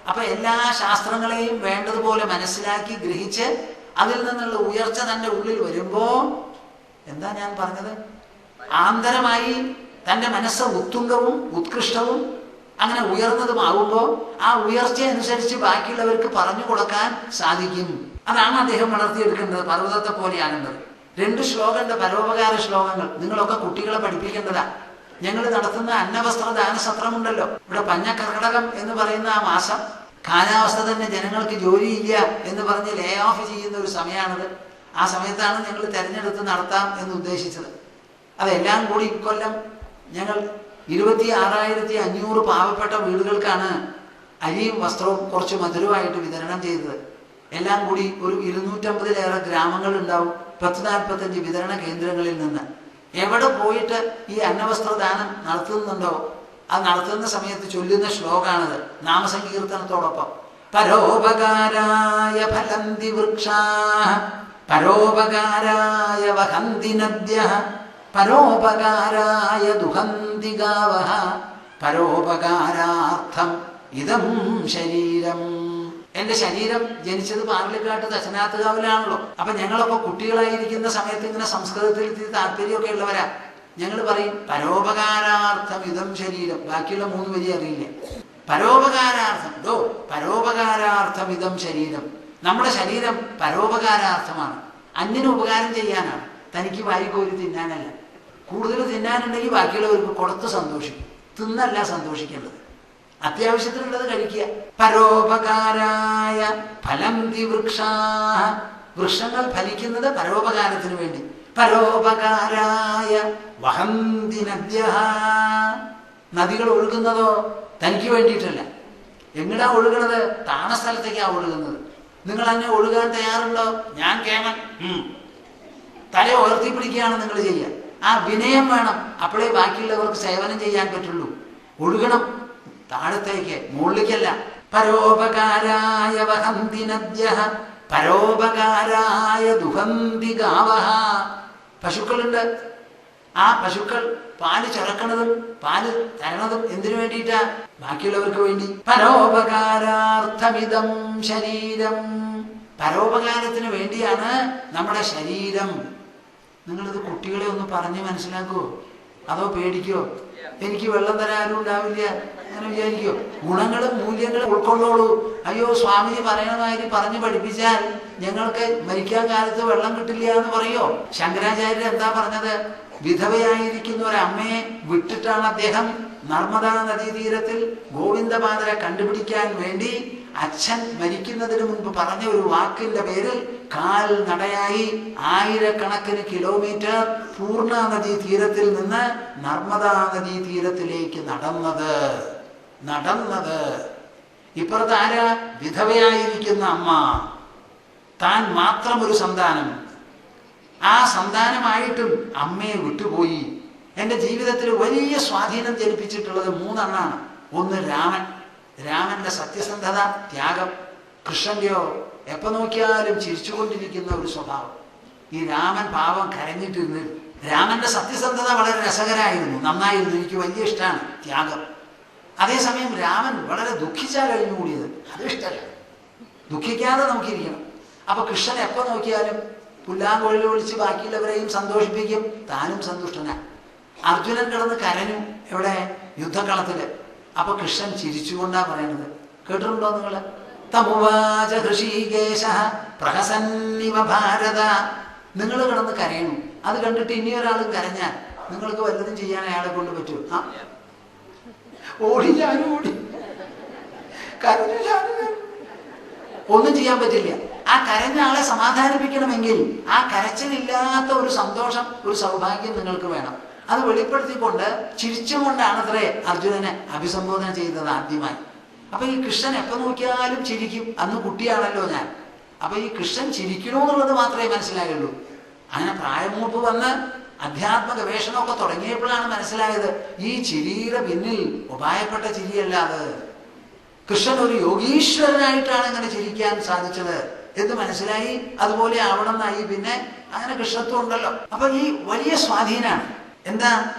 അപ്പൊ എല്ലാ ശാസ്ത്രങ്ങളെയും വേണ്ടതുപോലെ മനസ്സിലാക്കി ഗ്രഹിച്ച് അതിൽ നിന്നുള്ള ഉയർച്ച തന്റെ ഉള്ളിൽ വരുമ്പോ എന്താ ഞാൻ പറഞ്ഞത്, ആന്തരമായി തന്റെ മനസ്സ് ഉത്തുംഗവും ഉത്കൃഷ്ടവും അങ്ങനെ ഉയർന്നതുമാകുമ്പോ ആ ഉയർച്ച അനുസരിച്ച് ബാക്കിയുള്ളവർക്ക് പറഞ്ഞു കൊടുക്കാൻ സാധിക്കും. അതാണ് അദ്ദേഹം വളർത്തിയെടുക്കേണ്ടത്, പർവ്വതത്തെ പോലെയാകേണ്ടത്. 2 ശ്ലോകമുണ്ട്, പരോപകാര ശ്ലോകങ്ങൾ. നിങ്ങളൊക്കെ കുട്ടികളെ പഠിപ്പിക്കേണ്ടതാ. ഞങ്ങൾ നടത്തുന്ന അന്നവസ്ത്ര ദാനസത്രമുണ്ടല്ലോ, ഇവിടെ പഞ്ഞക്കർക്കടകം എന്ന് പറയുന്ന ആ മാസം കാലാവസ്ഥ തന്നെ ജനങ്ങൾക്ക് ജോലിയില്ല എന്ന് പറഞ്ഞ് ലേ ഓഫ് ചെയ്യുന്ന ഒരു സമയമാണത്. ആ സമയത്താണ് ഞങ്ങൾ തെരഞ്ഞെടുത്ത് നടത്താം എന്ന് ഉദ്ദേശിച്ചത്. അതെല്ലാം കൂടി ഇക്കൊല്ലം ഞങ്ങൾ 26,500 പാവപ്പെട്ട വീടുകൾക്കാണ് അരിയും വസ്ത്രവും കുറച്ച് മധുരമായിട്ട് വിതരണം ചെയ്തത്. എല്ലാം കൂടി ഒരു 250-ലേറെ ഗ്രാമങ്ങൾ ഉണ്ടാവും 10-45 വിതരണ കേന്ദ്രങ്ങളിൽ നിന്ന്. എവിടെ പോയിട്ട് ഈ അന്നവസ്ത്രദാനം നടത്തുന്നുണ്ടോ അത് നടത്തുന്ന സമയത്ത് ചൊല്ലുന്ന ശ്ലോകാണത്, നാമസങ്കീർത്തനത്തോടൊപ്പം. പരോപകാരായ ഫലന്തി വൃക്ഷാഃ പരോപകാരായ വഹന്തി നദ്യഃ പരോപകാരായ ദുഹന്തി ഗാവഃ പരോപകാരാർത്ഥം ഇദം ശരീരം. എന്റെ ശരീരം ജനിച്ചത് പാർലിക്കാട്ട് ദശനാഥകാവിലാണല്ലോ. അപ്പൊ ഞങ്ങളൊക്കെ കുട്ടികളായിരിക്കുന്ന സമയത്ത് ഇങ്ങനെ സംസ്കൃതത്തിൽ താല്പര്യമൊക്കെ ഉള്ളവരാ. ഞങ്ങൾ പറയും പരോപകാരാർത്ഥം ഇതം ശരീരം. ബാക്കിയുള്ള 3 വരി അറിയില്ല. പരോപകാരാർത്ഥം പരോപകാരാർത്ഥം ഇതം ശരീരം. നമ്മുടെ ശരീരം പരോപകാരാർത്ഥമാണ്, അന്യന് ഉപകാരം ചെയ്യാനാണ്, തനിക്ക് വാരിക്കോരി തിന്നാനല്ല. കൂടുതൽ തിന്നാനുണ്ടെങ്കിൽ ബാക്കിയുള്ളവർക്ക് കൊടുത്ത് സന്തോഷിക്കും, തിന്നല്ല സന്തോഷിക്കേണ്ടത്. അത്യാവശ്യത്തിനുള്ളത് കഴിക്കുക. പരോപകാരായ ഫലന്തി വൃക്ഷാഃ. വൃക്ഷങ്ങൾ ഫലിക്കുന്നത് പരോപകാരത്തിന് വേണ്ടി. പരോപകാരായ വഹന്തി നദ്യഃ. നദികൾ ഒഴുകുന്നതോ തനിക്ക് വേണ്ടിയിട്ടല്ല. എങ്ങടാ ഒഴുകണത്? താണ സ്ഥലത്തേക്കാണ് ഒഴുകുന്നത്. നിങ്ങൾ തന്നെ ഒഴുകാൻ തയ്യാറുണ്ടോ? ഞാൻ കേമൻ. തല ഉയർത്തിപ്പിടിക്കുകയാണ് നിങ്ങൾ ചെയ്യുക. ആ വിനയം വേണം, അപ്പോഴേ ബാക്കിയുള്ളവർക്ക് സേവനം ചെയ്യാൻ പറ്റുള്ളൂ. ഒഴുകണം താഴത്തേക്ക്, മുകളിലേക്കല്ല. പരോപകാരായ വഹന്തി നദ്യഃ പരോപകാരായ ദുഹന്തി ഗാവഃ. പശുക്കളുണ്ട്. ആ പശുക്കൾ പാല് ചുരക്കണതും പാല് തരണതും എന്തിനു വേണ്ടിയിട്ടാ? ബാക്കിയുള്ളവർക്ക് വേണ്ടി. പരോപകാരാർത്ഥമിദം ശരീരം. പരോപകാരത്തിന് വേണ്ടിയാണ് നമ്മുടെ ശരീരം. നിങ്ങളിത് കുട്ടികളെ ഒന്ന് പറഞ്ഞ് മനസ്സിലാക്കുവോ അതോ പേടിക്കോ? എനിക്ക് വെള്ളം തരാനും ഉണ്ടാവില്ല അങ്ങനെ വിചാരിക്കോ? ഗുണങ്ങളും മൂല്യങ്ങളും ഉൾക്കൊള്ളോളൂ. അയ്യോ സ്വാമിജി പറയണമാതിരി പറഞ്ഞു പഠിപ്പിച്ചാൽ ഞങ്ങൾക്ക് മരിക്കാൻ കാലത്ത് വെള്ളം കിട്ടില്ല എന്ന് പറയോ? ശങ്കരാചാര്യർ എന്താ പറഞ്ഞത്? വിധവയായിരിക്കുന്ന ഒരമ്മയെ വിട്ടിട്ടാണ് അദ്ദേഹം നർമ്മദാ നദീതീരത്തിൽ ഗോവിന്ദപാദരെ കണ്ടുപിടിക്കാൻ വേണ്ടി അച്ഛൻ മരിക്കുന്നതിന് മുൻപ് പറഞ്ഞ ഒരു വാക്കിന്റെ പേരിൽ കാൽ നടയായി 1000കണക്കിന് കിലോമീറ്റർ പൂർണ്ണ നദീ തീരത്തിൽ നിന്ന് നർമ്മദാ നദീ തീരത്തിലേക്ക് നടന്നത്. ഇപ്പുറത്ത് ആരാ? വിധവയായിരിക്കുന്ന അമ്മ, താൻ മാത്രം ഒരു സന്താനം. ആ സന്താനമായിട്ടും അമ്മയെ വിട്ടുപോയി. എൻ്റെ ജീവിതത്തിൽ വലിയ സ്വാധീനം ജനിപ്പിച്ചിട്ടുള്ളത് 3 എണ്ണമാണ്. ഒന്ന് രാമന്റെ സത്യസന്ധത, ത്യാഗം. കൃഷ്ണന്റെയോ എപ്പോ നോക്കിയാലും ചിരിച്ചുകൊണ്ടിരിക്കുന്ന ഒരു സ്വഭാവം. ഈ രാമൻ പാവം കരഞ്ഞിട്ടിരുന്നു. രാമന്റെ സത്യസന്ധത വളരെ രസകരമായിരുന്നു, നന്നായിരുന്നു, എനിക്ക് വലിയ ഇഷ്ടമാണ്. ത്യാഗം. അതേസമയം രാമൻ വളരെ ദുഃഖിച്ചാൽ കഴിഞ്ഞുകൂടിയത്, അത് ഇഷ്ടമല്ല. ദുഃഖിക്കാതെ നമുക്കിരിക്കണം. അപ്പൊ കൃഷ്ണൻ എപ്പോ നോക്കിയാലും പുല്ലാങ്കൊഴൽ വിളിച്ച് ബാക്കിയുള്ളവരെയും സന്തോഷിപ്പിക്കും, താനും സന്തുഷ്ടനാണ്. അർജുനൻ കിടന്ന് കരഞ്ഞു എവിടെ? യുദ്ധക്കളത്തില്. അപ്പൊ കൃഷ്ണൻ ചിരിച്ചുകൊണ്ടാ പറയണത്. കേട്ടിട്ടുണ്ടോ നിങ്ങള്? തമുവാച ഹൃഷീകേശഃ പ്രഹസന്നിവ ഭാരത. നിങ്ങൾ കിടന്ന് കരയണു, അത് കണ്ടിട്ട് ഇനി ഒരാളും കരഞ്ഞാൽ നിങ്ങൾക്ക് വല്ലതും ചെയ്യാൻ അയാളെ കൊണ്ട് പറ്റുമോ? ഓടി ഞാനും ഓടി, കരഞ്ഞു ഞാനും, ഒന്നും ചെയ്യാൻ പറ്റില്ല. ആ കരഞ്ഞ ആളെ സമാധാനിപ്പിക്കണമെങ്കിൽ ആ കരച്ചിലില്ലാത്ത ഒരു സന്തോഷം, ഒരു സൗഭാഗ്യം നിങ്ങൾക്ക് വേണം. അത് വെളിപ്പെടുത്തിക്കൊണ്ട് ചിരിച്ചുകൊണ്ടാണത്രേ അർജുനനെ അഭിസംബോധന ചെയ്തത് ആദ്യമായി. അപ്പൊ ഈ കൃഷ്ണൻ എപ്പോ നോക്കിയാലും ചിരിക്കും. അന്ന് കുട്ടിയാണല്ലോ ഞാൻ. അപ്പൊ ഈ കൃഷ്ണൻ ചിരിക്കണോ എന്നുള്ളത് മാത്രമേ മനസ്സിലായുള്ളൂ. അങ്ങനെ പ്രായമൂപ്പ് വന്ന് അധ്യാത്മ ഗവേഷണമൊക്കെ തുടങ്ങിയപ്പോഴാണ് മനസ്സിലായത് ഈ ചിരിയുടെ പിന്നിൽ ഉപായപ്പെട്ട ചിരിയല്ലാതെ കൃഷ്ണൻ ഒരു യോഗീശ്വരനായിട്ടാണ് ഇങ്ങനെ ചിരിക്കാൻ സാധിച്ചത് എന്ന് മനസ്സിലായി. അതുപോലെ ആവണമെന്നായി. പിന്നെ അങ്ങനെ കൃഷ്ണത്വം ഉണ്ടല്ലോ. അപ്പൊ ഈ വലിയ സ്വാധീനാണ്. എന്താ?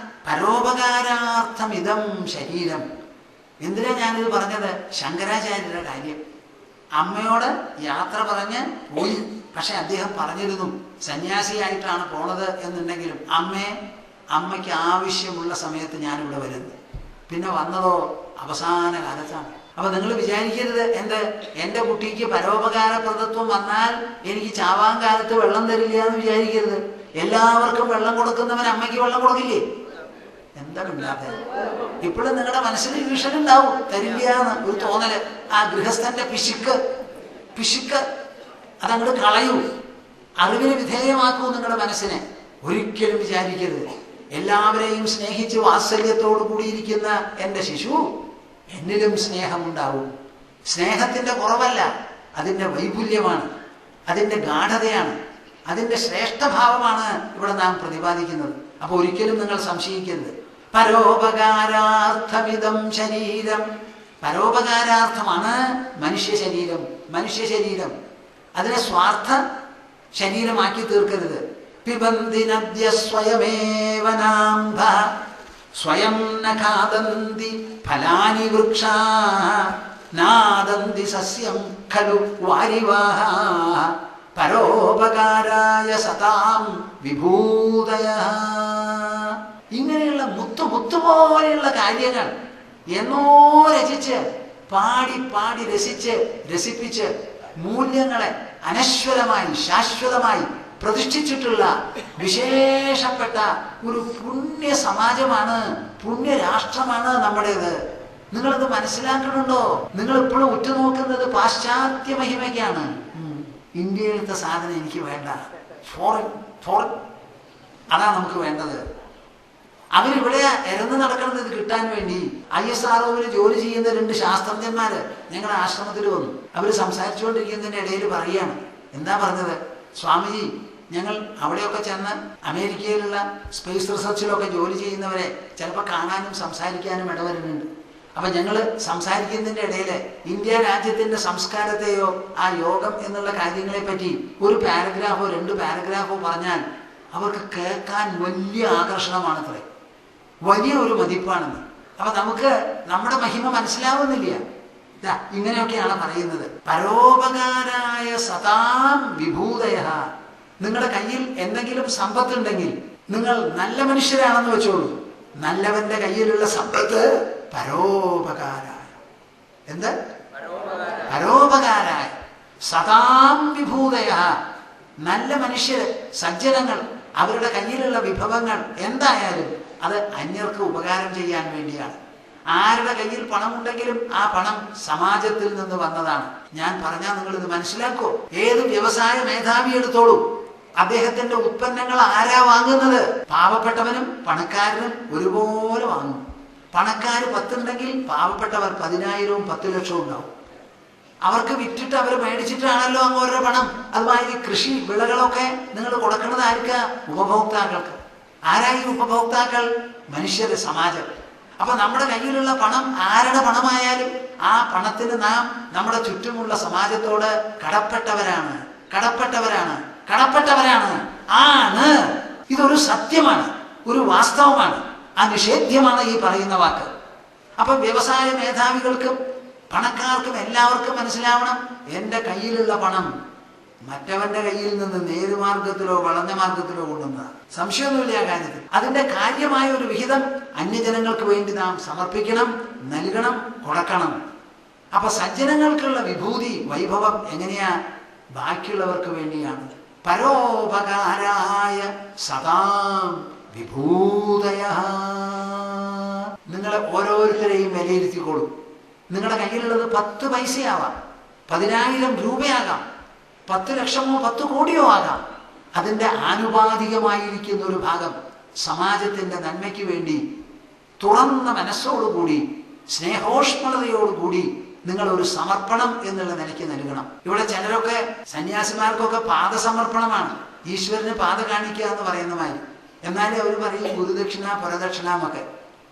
പരോപകാരാർത്ഥം ഇതം ശരീരം. എന്തിനാ ഞാനിത് പറഞ്ഞത്? ശങ്കരാചാര്യരുടെ കാര്യം. അമ്മയോട് യാത്ര പറഞ്ഞ് പോയി. പക്ഷെ അദ്ദേഹം പറഞ്ഞിരുന്നു, സന്യാസിയായിട്ടാണ് പോണത് എന്നുണ്ടെങ്കിലും അമ്മയ്ക്ക് ആവശ്യമുള്ള സമയത്ത് ഞാനിവിടെ വരുന്നു. പിന്നെ വന്നതോ അവസാന കാലത്താണ്. അപ്പൊ നിങ്ങൾ വിചാരിക്കരുത് എൻ്റെ കുട്ടിക്ക് പരോപകാരപ്രദത്വം വന്നാൽ എനിക്ക് ചാവാൻ കാലത്ത് വെള്ളം തരില്ല എന്ന് വിചാരിക്കരുത്. എല്ലാവർക്കും വെള്ളം കൊടുക്കുന്നവൻ അമ്മയ്ക്ക് വെള്ളം കൊടുക്കില്ലേ? എന്താ ഇല്ലാത്ത? ഇപ്പോഴും നിങ്ങളുടെ മനസ്സിൽ ഈശ്വരുണ്ടാവും, തരില്ല എന്ന് ഒരു തോന്നല്. ആ ഗൃഹസ്ഥന്റെ പിശുക്ക് അതങ്ങോട്ട് കളയൂ, അറിവിന് വിധേയമാക്കൂ നിങ്ങളുടെ മനസ്സിനെ. ഒരിക്കലും വിചാരിക്കരുത് എല്ലാവരെയും സ്നേഹിച്ച് വാത്സല്യത്തോടു കൂടിയിരിക്കുന്ന എൻ്റെ ശിശു എന്നിലും സ്നേഹമുണ്ടാവും. സ്നേഹത്തിന്റെ കുറവല്ല, അതിൻ്റെ വൈപുല്യമാണ്, അതിൻ്റെ ഗാഠതയാണ്, അതിൻ്റെ ശ്രേഷ്ഠഭാവമാണ് ഇവിടെ നാം പ്രതിപാദിക്കുന്നത്. അപ്പൊ ഒരിക്കലും നിങ്ങൾ സംശയിക്കരുത്. പരോപകാരാർത്ഥമിതം ശരീരം, പരോപകാരാർത്ഥമാണ് മനുഷ്യ ശരീരം. അതിനെ സ്വാർത്ഥ ശരീരമാക്കി തീർക്കരുത്. പിബന്തി നദ്യ സ്വയമേവ നാംഭ സ്വയം ന ഖാദന്തി ഫലാനി വൃക്ഷാ നാദന്തി സസ്യം ഖലു വാരിവാഹ പരോപകാരായ സതാം വിഭൂതയഃ. ഇങ്ങനെയുള്ള മുത്തുപോലെയുള്ള കാര്യങ്ങൾ എന്നോ രചിച്ച് പാടി രസിപ്പിച്ച് മൂല്യങ്ങളെ അനശ്വരമായി ശാശ്വതമായി പ്രതിഷ്ഠിച്ചിട്ടുള്ള വിശേഷപ്പെട്ട ഒരു പുണ്യ സമാജമാണ്, പുണ്യരാഷ്ട്രമാണ് നമ്മുടേത്. നിങ്ങളത് മനസ്സിലാക്കണുണ്ടോ? നിങ്ങൾ ഇപ്പോഴും ഉറ്റുനോക്കുന്നത് പാശ്ചാത്യ മഹിമയ്ക്കാണ്. ഇന്ത്യയിലത്തെ സാധനം എനിക്ക് വേണ്ട, ഫോറിൻ അതാ നമുക്ക് വേണ്ടത്. അവരിവിടെ ഇറന്ന് നടക്കുന്നത് ഇത് കിട്ടാൻ വേണ്ടി. ISROയിൽ ജോലി ചെയ്യുന്ന 2 ശാസ്ത്രജ്ഞന്മാര് ഞങ്ങളുടെ ആശ്രമത്തിൽ വന്നു. അവർ സംസാരിച്ചുകൊണ്ടിരിക്കുന്നതിന്റെ ഇടയിൽ പറയുകയാണ്. എന്താ പറഞ്ഞത്? സ്വാമിജി, ഞങ്ങൾ അവിടെയൊക്കെ ചെന്ന് അമേരിക്കയിലുള്ള സ്പേസ് റിസർച്ചിലൊക്കെ ജോലി ചെയ്യുന്നവരെ ചിലപ്പോൾ കാണാനും സംസാരിക്കാനും ഇടവരുന്നുണ്ട്. അപ്പൊ ഞങ്ങൾ സംസാരിക്കുന്നതിന്റെ ഇടയിൽ ഇന്ത്യ രാജ്യത്തിന്റെ സംസ്കാരത്തെയോ ആ യോഗം എന്നുള്ള കാര്യങ്ങളെ പറ്റി ഒരു പാരഗ്രാഫോ 2 പാരഗ്രാഫോ പറഞ്ഞാൽ അവർക്ക് കേൾക്കാൻ വലിയ ആകർഷണമാണത്രേ, വലിയ ഒരു മതിപ്പാണെന്ന്. അപ്പൊ നമുക്ക് നമ്മുടെ മഹിമ മനസ്സിലാവുന്നില്ല. ഇങ്ങനെയൊക്കെയാണ് പറയുന്നത്. പരോപകാരായ സതാം വിഭൂതയഃ. നിങ്ങളുടെ കയ്യിൽ എന്തെങ്കിലും സമ്പത്തുണ്ടെങ്കിൽ നിങ്ങൾ നല്ല മനുഷ്യരാണെന്ന് വെച്ചോളൂ. നല്ലവന്റെ കയ്യിലുള്ള സമ്പത്ത് പരോപകാരായ. എന്ത്? പരോപകാരായ സതാം വിഭൂതയഃ. നല്ല മനുഷ്യര്, സജ്ജനങ്ങൾ, അവരുടെ കയ്യിലുള്ള വിഭവങ്ങൾ എന്തായാലും അത് അന്യർക്ക് ഉപകാരം ചെയ്യാൻ വേണ്ടിയാണ്. ആരുടെ കയ്യിൽ പണമുണ്ടെങ്കിലും ആ പണം സമാജത്തിൽ നിന്ന് വന്നതാണ്. ഞാൻ പറഞ്ഞാൽ നിങ്ങൾ ഇത് മനസ്സിലാക്കോ? ഏത് വ്യവസായ മേധാവി എടുത്തോളൂ, അദ്ദേഹത്തിന്റെ ഉത്പന്നങ്ങൾ ആരാ വാങ്ങുന്നത്? പാവപ്പെട്ടവനും പണക്കാരനും ഒരുപോലെ വാങ്ങും. പണക്കാര് 10 ഉണ്ടെങ്കിൽ പാവപ്പെട്ടവർ 10,000-ഉം 10 ലക്ഷവും ഉണ്ടാവും. അവർക്ക് വിറ്റിട്ട് അവർ മേടിച്ചിട്ടാണല്ലോ അങ്ങ് ഓരോ പണം. അതുമാതിരി കൃഷി വിളകളൊക്കെ നിങ്ങൾ കൊടുക്കുന്നത് ആർക്കാ? ഉപഭോക്താക്കൾക്ക്. ആരായി ഉപഭോക്താക്കൾ? മനുഷ്യര്, സമാജം. അപ്പൊ നമ്മുടെ കയ്യിലുള്ള പണം ആരുടെ പണമായാലും ആ പണത്തിന് നാം നമ്മുടെ ചുറ്റുമുള്ള സമാജത്തോട് കടപ്പെട്ടവരാണ്. ആണ്. ഇതൊരു സത്യമാണ്, ഒരു വാസ്തവമാണ്, അനിഷേധ്യമാണ് ഈ പറയുന്ന വാക്ക്. അപ്പൊ വ്യവസായ മേധാവികൾക്കും പണക്കാർക്കും എല്ലാവർക്കും മനസ്സിലാവണം, എൻ്റെ കയ്യിലുള്ള പണം മറ്റവന്റെ കയ്യിൽ നിന്ന് നേരുമാർഗത്തിലോ വളഞ്ഞ മാർഗത്തിലോ കൊണ്ടുവന്ന സംശയമൊന്നുമില്ല ആ കാര്യത്തിൽ. അതിന്റെ കാര്യമായ ഒരു വിഹിതം അന്യജനങ്ങൾക്ക് വേണ്ടി നാം സമർപ്പിക്കണം, നൽകണം, കൊടുക്കണം. അപ്പൊ സജ്ജനങ്ങൾക്കുള്ള വിഭൂതി, വൈഭവം എങ്ങനെയാ? ബാക്കിയുള്ളവർക്ക് വേണ്ടിയാണ്. പരോപകാരായ സദാം വിഭൂതയഃ. നിങ്ങളെ ഓരോരുത്തരെയും വിലയിരുത്തിക്കോളൂ. നിങ്ങളുടെ കയ്യിലുള്ളത് 10 പൈസയാവാം, 10,000 രൂപയാകാം, 10 ലക്ഷമോ 10 കോടിയോ ആകാം. അതിൻ്റെ ആനുപാതികമായിരിക്കുന്ന ഒരു ഭാഗം സമാജത്തിന്റെ നന്മയ്ക്ക് വേണ്ടി തുറന്ന മനസ്സോടുകൂടി സ്നേഹോഷ്മളതയോടുകൂടി നിങ്ങൾ ഒരു സമർപ്പണം എന്നുള്ള നിലയ്ക്ക് നൽകണം. ഇവിടെ ചിലരൊക്കെ സന്യാസിമാർക്കൊക്കെ പാദസമർപ്പണമാണ്, ഈശ്വരന് പാത കാണിക്കുക എന്ന് പറയുന്ന മാതിരി. എന്നാലേ അവർ പറയും ഗുരുദക്ഷിണ പരദക്ഷിണ എന്നൊക്കെ.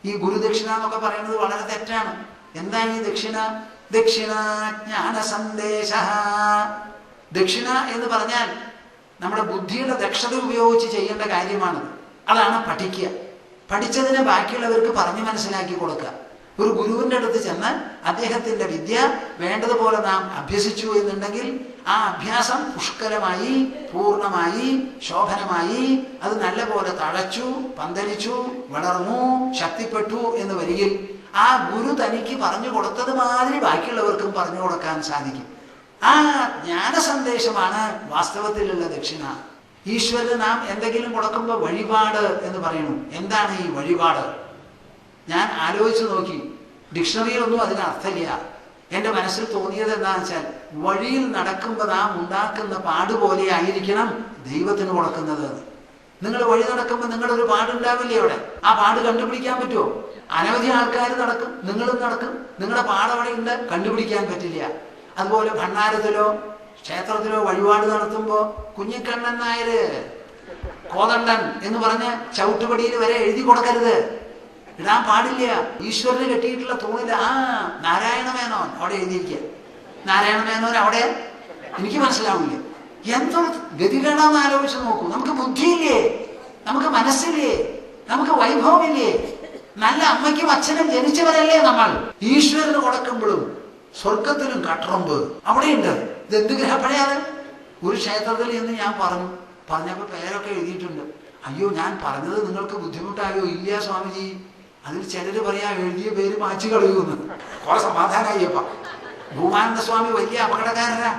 ഈ ഗുരുദക്ഷിണ എന്നൊക്കെ പറയുന്നത് വളരെ തെറ്റാണ്. എന്താ ഈ ദക്ഷിണ? ദക്ഷിണ ജ്ഞാന സന്ദേശ. ദക്ഷിണ എന്ന് പറഞ്ഞാൽ നമ്മുടെ ബുദ്ധിയുടെ ദക്ഷത ഉപയോഗിച്ച് ചെയ്യേണ്ട കാര്യമാണ്. അതാണ് പഠിക്കുക. പഠിച്ചതിനെ ബാക്കിയുള്ളവർക്ക് പറഞ്ഞു മനസ്സിലാക്കി കൊടുക്കുക. ഒരു ഗുരുവിൻ്റെ അടുത്ത് ചെന്ന് അദ്ദേഹത്തിൻ്റെ വിദ്യ വേണ്ടതുപോലെ നാം അഭ്യസിച്ചു എന്നുണ്ടെങ്കിൽ ആ അഭ്യാസം പുഷ്കലമായി, പൂർണ്ണമായി, ശോഭനമായി, അത് നല്ലപോലെ തഴച്ചു, പന്തലിച്ചു, വളർന്നു, ശക്തിപ്പെട്ടു എന്ന് വരികിൽ ആ ഗുരു തനിക്ക് പറഞ്ഞു കൊടുത്തത് മാതിരി ബാക്കിയുള്ളവർക്കും പറഞ്ഞു കൊടുക്കാൻ സാധിക്കും. ആ ജ്ഞാന സന്ദേശമാണ് വാസ്തവത്തിലുള്ള ദക്ഷിണ. ഈശ്വരന് നാം എന്തെങ്കിലും കൊടുക്കുമ്പോൾ വഴിപാട് എന്ന് പറയുന്നു. എന്താണ് ഈ വഴിപാട്? ഞാൻ ആലോചിച്ച് നോക്കി, ഡിക്ഷണറിയിലൊന്നും അതിന് അർത്ഥമില്ല. എൻ്റെ മനസ്സിൽ തോന്നിയത് എന്താണെന്ന് വെച്ചാൽ, വഴിയിൽ നടക്കുമ്പോൾ നാം ഉണ്ടാക്കുന്ന പാടുപോലെ ആയിരിക്കണം ദൈവത്തിന് കൊടുക്കുന്നത്. നിങ്ങൾ വഴി നടക്കുമ്പോൾ നിങ്ങളൊരു പാടുണ്ടാവില്ലേ അവിടെ? ആ പാട് കണ്ടുപിടിക്കാൻ പറ്റുമോ? അനവധി ആൾക്കാർ നടക്കും, നിങ്ങളും നടക്കും, നിങ്ങളുടെ പാടവിടെ ഉണ്ട്, കണ്ടുപിടിക്കാൻ പറ്റില്ല. അതുപോലെ ഭണ്ഡാരത്തിലോ ക്ഷേത്രത്തിലോ വഴിപാട് നടത്തുമ്പോൾ കുഞ്ഞിക്കണ്ണൻ നായര് കോതണ്ടൻ എന്ന് പറഞ്ഞ് ചവിട്ടുപടിയിൽ വരെ എഴുതി കൊടുക്കരുത്, ഇടാൻ പാടില്ല. ഈശ്വരന് കെട്ടിയിട്ടുള്ള തൂണിൽ നാരായണ മേനോൻ അവിടെ എഴുതിയിരിക്കുക. നാരായണ മേനോൻ അവിടെ എനിക്ക് മനസ്സിലാവില്ല. എന്തോ ഗതികേടാന്ന് ആലോചിച്ച് നോക്കൂ. നമുക്ക് ബുദ്ധിയില്ലേ? നമുക്ക് മനസ്സില്ലേ? നമുക്ക് വൈഭവമില്ലേ? നല്ല അമ്മയ്ക്കും അച്ഛനും ജനിച്ചവരല്ലേ നമ്മൾ? ഈശ്വരന് കൊടുക്കുമ്പോഴും സ്വർഗത്തിലും കട്ടറമ്പ് അവിടെയുണ്ട്. ഇതെന്ത് ഗ്രഹപ്പഴയാണ്? ഒരു ക്ഷേത്രത്തിൽ എന്ന് ഞാൻ പറഞ്ഞപ്പോൾ പേരൊക്കെ എഴുതിയിട്ടുണ്ട്. അയ്യോ, ഞാൻ പറഞ്ഞത് നിങ്ങൾക്ക് ബുദ്ധിമുട്ടായോ? ഇല്ല സ്വാമിജി, അതിൽ ചിലര് പറയാ എഴുതിയ പേര് മാച്ചു കളയൂന്ന്. കുറെ സമാധാനമായിയപ്പ. ഭൂമാനന്ദ സ്വാമി വലിയ അപകടകാരനാ.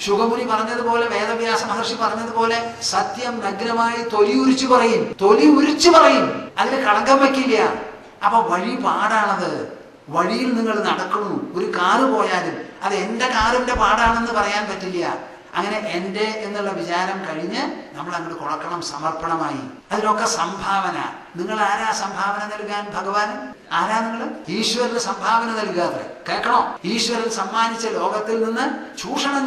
ശുഗമുനി പറഞ്ഞതുപോലെ, വേദവ്യാസ മഹർഷി പറഞ്ഞതുപോലെ, സത്യം നഗ്നമായി തൊലി ഉരിച്ചു പറയും, അതിൽ കളങ്കം വയ്ക്കില്ല. അപ്പൊ വഴിപാടാണത്. വഴിയിൽ നിങ്ങൾ നടക്കണു. ഒരു കാറ് പോയാലും അത് എൻ്റെ കാറിന്റെ പാടാണെന്ന് പറയാൻ പറ്റില്ല. അങ്ങനെ എൻ്റെ എന്നുള്ള വിചാരം കഴിഞ്ഞ് നമ്മൾ അങ്ങോട്ട് കൊടുക്കണം സമർപ്പണമായി. അതിനൊക്കെ സംഭാവന. നിങ്ങൾ ആരാ സംഭാവന നൽകാൻ? ഭഗവാൻ. ആരാ നിങ്ങൾ? ഈശ്വരന് സംഭാവന നൽകാതെ കേൾക്കണോ? ഈശ്വരൻ സമ്മാനിച്ച ലോകത്തിൽ നിന്ന് ചൂഷണം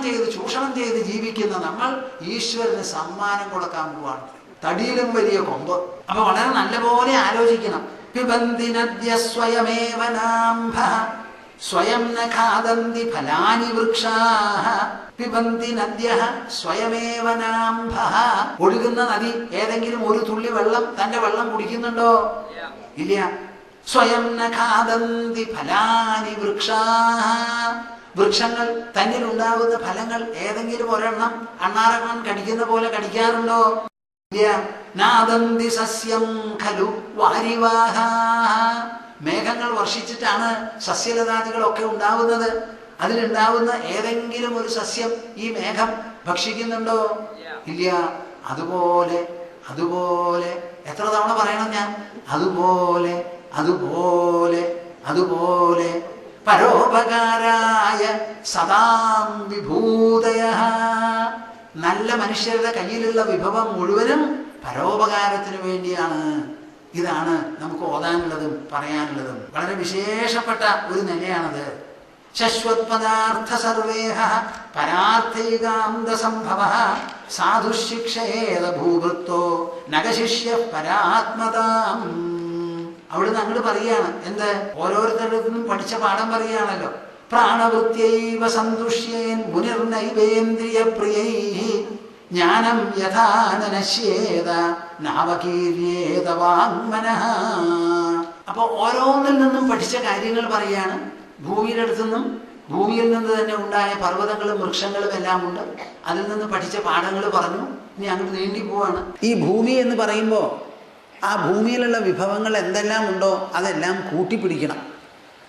ചെയ്ത് ജീവിക്കുന്ന നമ്മൾ ഈശ്വരന് സമ്മാനം കൊടുക്കാൻ പോവാണ്. തടിയിലും വലിയ കൊമ്പ്. അപ്പൊ വളരെ നല്ലപോലെ ആലോചിക്കണം. പിബന്തി നദ്യ സ്വയമേവ നാംഭഃ സ്വയം ന ഖാദന്തി ഫലാനി വൃക്ഷാഃ. പിബന്തി നദ്യഃ സ്വയമേവ നാംഭഃ. ഒഴുകുന്ന നദി ഏതെങ്കിലും ഒരു തുള്ളി വെള്ളം തന്റെ വെള്ളം കുടിക്കുന്നുണ്ടോ? ഇല്ല. സ്വയം ന ഖാദന്തി ഫലാനി വൃക്ഷാഃ. വൃക്ഷങ്ങൾ തന്നിൽ ഉണ്ടാകുന്ന ഫലങ്ങൾ ഏതെങ്കിലും ഒരെണ്ണം അണ്ണാറക്കണ്ണൻ കടിക്കുന്ന പോലെ കടിക്കാറുണ്ടോ? നാദന്തി സസ്യം ഖലു വാരിവാഹാഃ. മേഘങ്ങൾ വർഷിച്ചിട്ടാണ് സസ്യലതാദികളൊക്കെ ഉണ്ടാവുന്നത്. അതിലുണ്ടാവുന്ന ഏതെങ്കിലും ഒരു സസ്യം ഈ മേഘം ഭക്ഷിക്കുന്നുണ്ടോ? ഇല്ല. അതുപോലെ എത്ര തവണ പറയണം ഞാൻ? അതുപോലെ പരോപകാരായ സദാം വിഭൂതയഃ. നല്ല മനുഷ്യരുടെ കയ്യിലുള്ള വിഭവം മുഴുവനും പരോപകാരത്തിന് വേണ്ടിയാണ്. ഇതാണ് നമുക്ക് ഓതാനുള്ളതും പറയാനുള്ളതും. വളരെ വിശേഷപ്പെട്ട ഒരു നിലയാണത്. ശശ്വത് പദാർത്ഥ സർവേഹ പരാർത്ഥൈകാന്ത സംഭവഃ സാധുശിക്ഷയേത ഭൂഭൃത്തോ നഗശിഷ്യ പരാത്മതാം. അവിടുന്ന് അങ്ങോട്ട് പറയാണ്. എന്ത്? ഓരോരുത്തരുടെ നിന്നും പഠിച്ച പാഠം പറയുകയാണല്ലോ. പ്രാണവൃത്യൈവ സന്തുഷ്യേൻ മുനിർനൈവേന്ദ്രിയ പ്രിയൈഃ ജ്ഞാനം യഥാ നശ്യേത നാവകീര്യേത വാങ്മനഃ. അപ്പൊ ഓരോന്നിൽ നിന്നും പഠിച്ച കാര്യങ്ങൾ പറയാണ്. ഭൂമിയുടെ അടുത്തുനിന്നും ഭൂമിയിൽ നിന്ന് തന്നെ ഉണ്ടായ പർവ്വതങ്ങളും വൃക്ഷങ്ങളും എല്ലാം ഉണ്ട്. അതിൽ നിന്ന് പഠിച്ച പാഠങ്ങൾ പറഞ്ഞു. ഇനി അങ്ങോട്ട് നീണ്ടി പോവാണ്. ഈ ഭൂമി എന്ന് പറയുമ്പോൾ ആ ഭൂമിയിലുള്ള വിഭവങ്ങൾ എന്തെല്ലാം ഉണ്ടോ അതെല്ലാം കൂട്ടിപ്പിടിക്കണം.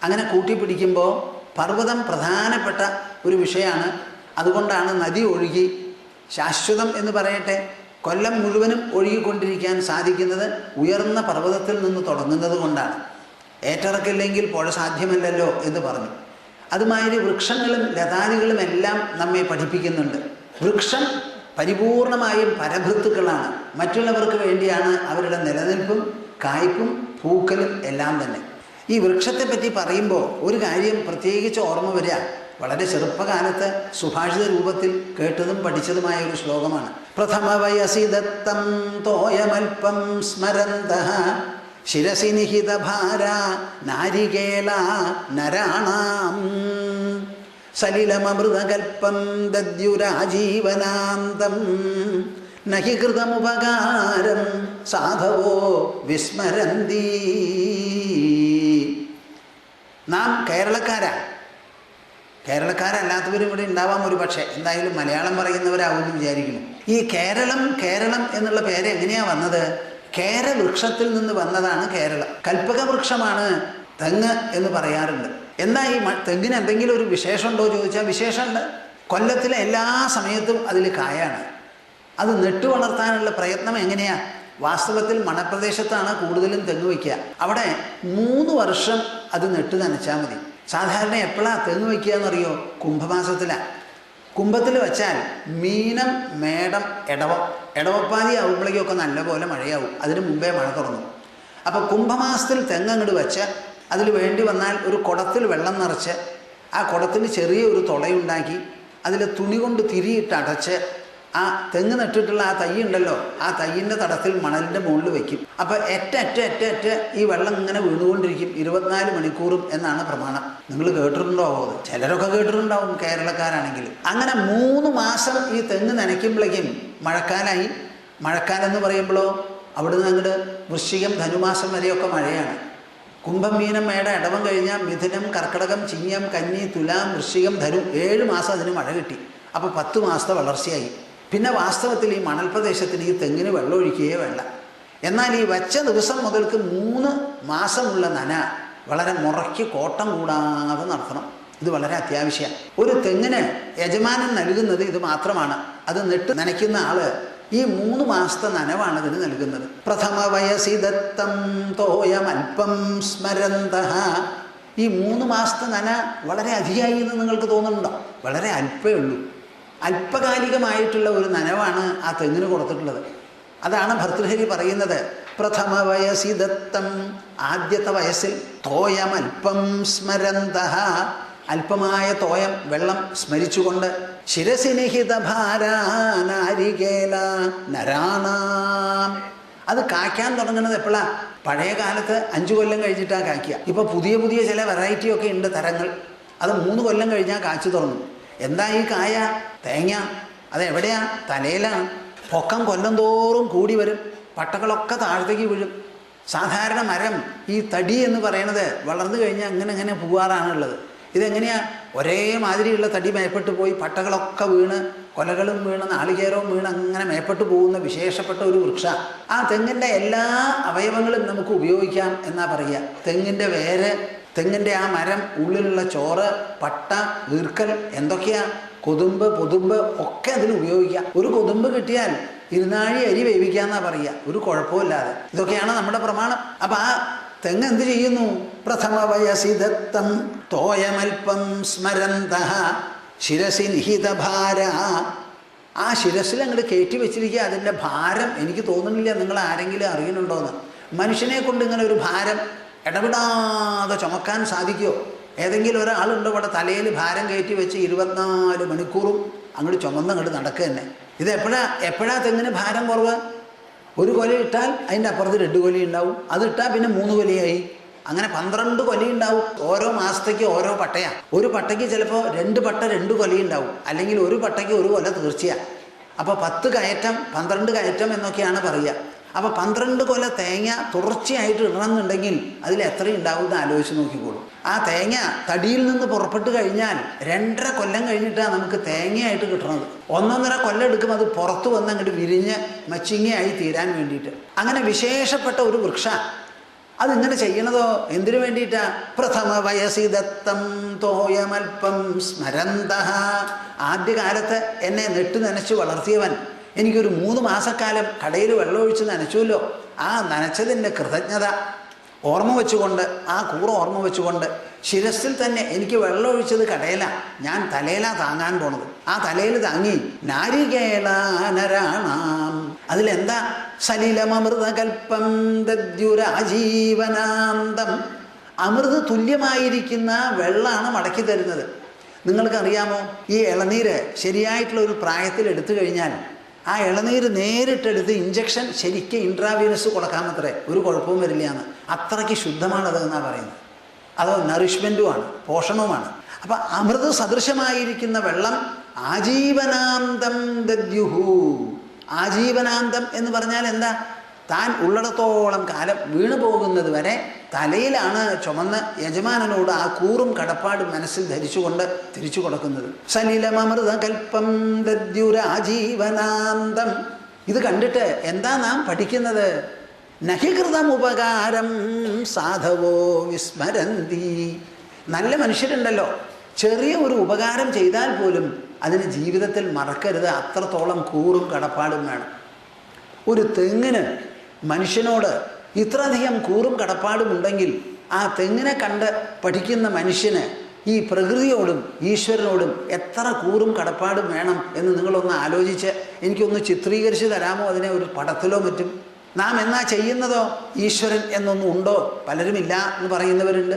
അങ്ങനെ കൂട്ടിപ്പിടിക്കുമ്പോൾ പർവ്വതം പ്രധാനപ്പെട്ട ഒരു വിഷയമാണ്. അതുകൊണ്ടാണ് നദി ഒഴുകി ശാശ്വതം എന്ന് പറയട്ടെ കൊല്ലം മുഴുവനും ഒഴുകിക്കൊണ്ടിരിക്കാൻ സാധിക്കുന്നത് ഉയർന്ന പർവ്വതത്തിൽ നിന്ന് തുടങ്ങുന്നത് കൊണ്ടാണ്. ഏറ്റിറക്കില്ലെങ്കിൽ പുഴ സാധ്യമല്ലല്ലോ എന്ന് പറഞ്ഞു. അതുമാതിരി വൃക്ഷങ്ങളും ലതാദികളും എല്ലാം നമ്മെ പഠിപ്പിക്കുന്നുണ്ട്. വൃക്ഷം പരിപൂർണമായും പരഭൃത്തുക്കളാണ്. മറ്റുള്ളവർക്ക് വേണ്ടിയാണ് അവരുടെ നിലനിൽപ്പും കായ്പും പൂക്കലും എല്ലാം തന്നെ. ഈ വൃക്ഷത്തെപ്പറ്റി പറയുമ്പോൾ ഒരു കാര്യം പ്രത്യേകിച്ച് ഓർമ്മ വരിക. വളരെ ചെറുപ്പകാലത്ത് സുഭാഷിത രൂപത്തിൽ കേട്ടതും പഠിച്ചതുമായ ഒരു ശ്ലോകമാണ്. പ്രഥമ വയസി ദത്തം തോയമൽപം സ്മരന്തഃ ശിരസി നിഹിത ഭാര നാരികേള നരാണാം സലിലമൃതകൽപ്പം ദദ്യുരാജീവനാന്തം നഹി കൃതമുപകാരം സാധവോ വിസ്മരന്തി. നാം കേരളക്കാരല്ലാത്തവരും ഇവിടെ ഉണ്ടാവാം ഒരു പക്ഷേ. എന്തായാലും മലയാളം പറയുന്നവരാവുമെന്ന് വിചാരിക്കുന്നു. ഈ കേരളം എന്നുള്ള പേര് എങ്ങനെയാ വന്നത്? കേരവൃക്ഷത്തിൽ നിന്ന് വന്നതാണ് കേരളം. കൽപ്പക വൃക്ഷമാണ് തെങ്ങ് എന്ന് പറയാറുണ്ട്. എന്താ ഈ തെങ്ങിന് എന്തെങ്കിലും ഒരു വിശേഷമുണ്ടോ ചോദിച്ചാൽ വിശേഷമുണ്ട്. കൊല്ലത്തിലെ എല്ലാ സമയത്തും അതിൽ കായാണ്. അത് നെട്ടു വളർത്താനുള്ള പ്രയത്നം എങ്ങനെയാ? വാസ്തവത്തിൽ മണപ്രദേശത്താണ് കൂടുതലും തെങ്ങ് വയ്ക്കുക. അവിടെ 3 വർഷം അത് നെട്ട് നനച്ചാൽ മതി. സാധാരണ എപ്പോഴാണ് തെങ്ങ് വയ്ക്കുക എന്നറിയോ? കുംഭമാസത്തിലാണ്. കുംഭത്തിൽ വെച്ചാൽ മീനം, മേടം, ഇടവപ്പാതി ആവുമ്പോഴേക്കൊക്കെ നല്ലപോലെ മഴയാവും. അതിന് മുമ്പേ മഴ തുടങ്ങും. അപ്പോൾ കുംഭമാസത്തിൽ തെങ്ങ് അങ്ങോട്ട് വെച്ച് അതിൽ വേണ്ടി വന്നാൽ ഒരു കുടത്തിൽ വെള്ളം നിറച്ച് ആ കുടത്തിന് ചെറിയൊരു തുളയുണ്ടാക്കി അതിൽ തുണി കൊണ്ട് തിരിയിട്ട് അടച്ച് ആ തെങ്ങ് നട്ടിട്ടുള്ള ആ തൈ ഉണ്ടല്ലോ, ആ തൈയിൻ്റെ തടത്തിൽ മണലിൻ്റെ മുകളിൽ വയ്ക്കും. അപ്പോൾ എറ്റ ഈ വെള്ളം ഇങ്ങനെ വീണുകൊണ്ടിരിക്കും 24 മണിക്കൂറും എന്നാണ് പ്രമാണം. നിങ്ങൾ കേട്ടിട്ടുണ്ടാവും അത്. ചിലരൊക്കെ കേട്ടിട്ടുണ്ടാവും കേരളക്കാരാണെങ്കിൽ. അങ്ങനെ 3 മാസം ഈ തെങ്ങ് നനയ്ക്കുമ്പോഴേക്കും മഴക്കാലമായി. മഴക്കാലം എന്ന് പറയുമ്പോഴോ അവിടുന്ന് അങ്ങോട്ട് വൃശ്ചികം, ധനുമാസം വരെയൊക്കെ മഴയാണ്. കുംഭം, മീനം, മേട, ഇടവം കഴിഞ്ഞാൽ മിഥുനം, കർക്കിടകം, ചിങ്ങം, കന്നി, തുലാം, വൃശ്ചികം, ധനു 7 മാസം അതിന് മഴ കിട്ടി. അപ്പോൾ 10 മാസത്തെ വളർച്ചയായി. പിന്നെ വാസ്തവത്തിൽ ഈ മണൽ പ്രദേശത്തിന് ഈ തെങ്ങിന് വെള്ളം ഒഴിക്കുകയേ വേണ്ട. എന്നാൽ ഈ വച്ച ദിവസം മുതൽക്ക് 3 മാസമുള്ള നന വളരെ മുറയ്ക്ക് കോട്ടം കൂടാതെ നടത്തണം. ഇത് വളരെ അത്യാവശ്യമാണ്. ഒരു തെങ്ങിന് യജമാനൻ നൽകുന്നത് ഇത് മാത്രമാണ്. അത് നെട്ട് നനയ്ക്കുന്ന ആള് ഈ 3 മാസത്തെ നനവാണ് ഇതിന് നൽകുന്നത്. പ്രഥമ വയസി ദത്തം തോയമൽപ്പം സ്മരന്തഃ. ഈ 3 മാസത്തെ നന വളരെ അധികമായി എന്ന് നിങ്ങൾക്ക് തോന്നുന്നുണ്ടോ? വളരെ അല്പേ ഉള്ളൂ. അല്പകാലികമായിട്ടുള്ള ഒരു നനവാണ് ആ തെങ്ങിന് കൊടുത്തിട്ടുള്ളത്. അതാണ് ഭർതൃഹരി പറയുന്നത്. പ്രഥമ വയസി ദത്തം, ആദ്യത്തെ വയസ്സിൽ തോയമൽപ്പം സ്മരന്തഃ, അല്പമായ തോയം വെള്ളം സ്മരിച്ചുകൊണ്ട് ശിരസി നിഹിത ഭാരാനാരികേല നരാണാം. അത് കായ്ക്കാൻ തുടങ്ങുന്നത് എപ്പോഴാണ്? പഴയ കാലത്ത് 5 കൊല്ലം കഴിഞ്ഞിട്ടാണ് കായ്ക്കുക. ഇപ്പോൾ പുതിയ ചില വെറൈറ്റിയൊക്കെ ഉണ്ട്, തരങ്ങൾ. അത് 3 കൊല്ലം കഴിഞ്ഞാൽ കായ്ച്ചു തുടങ്ങും. എന്താ ഈ കായ? തേങ്ങ. അതെവിടെയാ? തലയിലാണ്. പൊക്കം കൊല്ലം തോറും കൂടി വരും. പട്ടകളൊക്കെ താഴത്തേക്ക് വീഴും. സാധാരണ മരം ഈ തടി എന്ന് പറയുന്നത് വളർന്നു കഴിഞ്ഞാൽ അങ്ങനെ പൂവാറാണുള്ളത്. ഇതെങ്ങനെയാ? ഒരേ മാതിരിയുള്ള തടി മേപ്പെട്ട് പോയി പട്ടകളൊക്കെ വീണ്, കൊലകളും വീണ്, നാളികേരവും വീണ് അങ്ങനെ മേപ്പെട്ട് പോകുന്ന വിശേഷപ്പെട്ട ഒരു വൃക്ഷ. ആ തെങ്ങിൻ്റെ എല്ലാ അവയവങ്ങളും നമുക്ക് ഉപയോഗിക്കാം എന്നാ പറയുക. തെങ്ങിൻ്റെ വേര്, തെങ്ങിൻ്റെ ആ മരം, ഉള്ളിലുള്ള ചോറ്, പട്ട, ഈർക്കൽ, എന്തൊക്കെയാ, കൊതുമ്പ്, പൊതുമ്പ് ഒക്കെ അതിന് ഉപയോഗിക്കാം. ഒരു കൊതുമ്പ് കിട്ടിയാൽ 2 അരി വേവിക്കാന്നാ പറയുക, ഒരു കുഴപ്പമില്ലാതെ. ഇതൊക്കെയാണ് നമ്മുടെ പ്രമാണം. അപ്പം ആ തെങ്ങ് എന്ത് ചെയ്യുന്നു? പ്രഥമ വയസി ദത്തം തോയമൽപ്പം സ്മരന്തഃ ശിരസി നിഹിത ഭാര. ആ ശിരസിൽ അങ്ങോട്ട് കയറ്റി വെച്ചിരിക്കുക അതിൻ്റെ ഭാരം. എനിക്ക് തോന്നുന്നില്ല നിങ്ങൾ ആരെങ്കിലും അറിയുന്നുണ്ടോയെന്ന്. മനുഷ്യനെ കൊണ്ട് ഇങ്ങനെ ഒരു ഭാരം ഇടപെടാതെ ചുമക്കാൻ സാധിക്കുമോ? ഏതെങ്കിലും ഒരാളുണ്ടോ ഇവിടെ തലയിൽ ഭാരം കയറ്റി വെച്ച് 24 മണിക്കൂറും അങ്ങോട്ട് ചുമന്നങ്ങോട്ട് നടക്കുക തന്നെ? ഇത് എപ്പോഴാ തെങ്ങിന് ഭാരം കുറവ്? ഒരു കൊല ഇട്ടാൽ അതിൻ്റെ അപ്പുറത്ത് 2 കൊല ഉണ്ടാവും. അതിട്ടാൽ പിന്നെ 3 കൊലയായി. അങ്ങനെ 12 കൊലയുണ്ടാവും. ഓരോ മാസത്തേക്ക് ഓരോ പട്ടയാണ്. ഒരു പട്ടയ്ക്ക് ചിലപ്പോൾ 2 പട്ട 2 കൊലയുണ്ടാവും. അല്ലെങ്കിൽ ഒരു പട്ടയ്ക്ക് 1 കൊല തീർച്ചയാണ്. അപ്പോൾ 10 കയറ്റം 12 കയറ്റം എന്നൊക്കെയാണ് പറയുക. അപ്പോൾ 12 കൊല തേങ്ങ തുടർച്ചയായിട്ട് ഇടണമെന്നുണ്ടെങ്കിൽ അതിൽ എത്ര ഉണ്ടാവും എന്ന് ആലോചിച്ച് നോക്കിക്കോളൂ. ആ തേങ്ങ തടിയിൽ നിന്ന് പുറപ്പെട്ട് കഴിഞ്ഞാൽ 2.5 കൊല്ലം കഴിഞ്ഞിട്ടാണ് നമുക്ക് തേങ്ങയായിട്ട് കിട്ടുന്നത്. 1.5 കൊല്ലം എടുക്കും അത് പുറത്ത് വന്ന് അങ്ങോട്ട് വിരിഞ്ഞ് മച്ചിങ്ങയായി തീരാൻ വേണ്ടിയിട്ട്. അങ്ങനെ വിശേഷപ്പെട്ട ഒരു വൃക്ഷ. അതിങ്ങനെ ചെയ്യണതോ എന്തിനു വേണ്ടിയിട്ടാ? പ്രഥമ വയസി ദത്തം തോയമൽപ്പം സ്മരന്തഃ. ആദ്യകാലത്ത് എന്നെ നെട്ട് നനച്ച് വളർത്തിയവൻ എനിക്കൊരു 3 മാസക്കാലം കടയിൽ വെള്ളമൊഴിച്ച് നനച്ചുവല്ലോ. ആ നനച്ചതിൻ്റെ കൃതജ്ഞത ഓർമ്മ വെച്ചുകൊണ്ട്, ആ കൂറ ഓർമ്മ വെച്ചുകൊണ്ട് ശിരസിൽ തന്നെ എനിക്ക് വെള്ളമൊഴിച്ചത് കടയിലാണ്, ഞാൻ തലയിലാണ് താങ്ങാൻ പോണത്. ആ തലയിൽ താങ്ങി നാരികേളാനരാണാം. അതിലെന്താ? സലിലമൃതകൽപ്പം ദദ്യുരാജീവനാന്തം. അമൃത് തുല്യമായിരിക്കുന്ന വെള്ളമാണ് മടക്കി തരുന്നത്. നിങ്ങൾക്കറിയാമോ, ഈ ഇളനീര് ശരിയായിട്ടുള്ള ഒരു പ്രായത്തിൽ എടുത്തു കഴിഞ്ഞാൽ ആ ഇളനീര് നേരിട്ടെടുത്ത് ഇഞ്ചക്ഷൻ ശരിക്കും ഇൻട്രാവീനസ് കൊടുക്കാമത്രേ, ഒരു കുഴപ്പവും വരില്ല എന്ന്. അത്രയ്ക്ക് ശുദ്ധമാണത് എന്നാണ് പറയുന്നത്. അത് നറിഷ്മെൻറ്റുമാണ്, പോഷണവുമാണ്. അപ്പം അമൃത് സദൃശമായിരിക്കുന്ന വെള്ളം ആജീവനാന്തം ദദ്യുഹു. ആജീവനാന്തം എന്ന് പറഞ്ഞാൽ എന്താ? താൻ ഉള്ളിടത്തോളം കാലം വീണു പോകുന്നത് വരെ തലയിലാണ് ചുമന്ന് യജമാനനോട് ആ കൂറും കടപ്പാടും മനസ്സിൽ ധരിച്ചുകൊണ്ട് തിരിച്ചു കൊടുക്കുന്നത്. സലിലമൃതകൽപ്പം ദദ്യുരാജീവനാന്തം. ഇത് കണ്ടിട്ട് എന്താ നാം പഠിക്കുന്നത്? നഹികൃതം ഉപകാരം സാധവോ വിസ്മരന്തി. നല്ല മനുഷ്യരുണ്ടല്ലോ, ചെറിയ ഒരു ഉപകാരം ചെയ്താൽ പോലും അതിന് ജീവിതത്തിൽ മറക്കരുത്. അത്രത്തോളം കൂറും കടപ്പാടും വേണം. ഒരു തെങ്ങിന് മനുഷ്യനോട് ഇത്രയധികം കൂറും കടപ്പാടും ഉണ്ടെങ്കിൽ ആ തെങ്ങിനെ കണ്ട് പഠിക്കുന്ന മനുഷ്യന് ഈ പ്രകൃതിയോടും ഈശ്വരനോടും എത്ര കൂറും കടപ്പാടും വേണം എന്ന് നിങ്ങളൊന്ന് ആലോചിച്ച് എനിക്കൊന്ന് ചിത്രീകരിച്ച് തരാമോ? അതിനെ ഒരു പടത്തിലോ മറ്റും. നാം എന്നാ ചെയ്യുന്നതോ? ഈശ്വരൻ എന്നൊന്നും ഉണ്ടോ? പലരുമില്ല എന്ന് പറയുന്നവരുണ്ട്.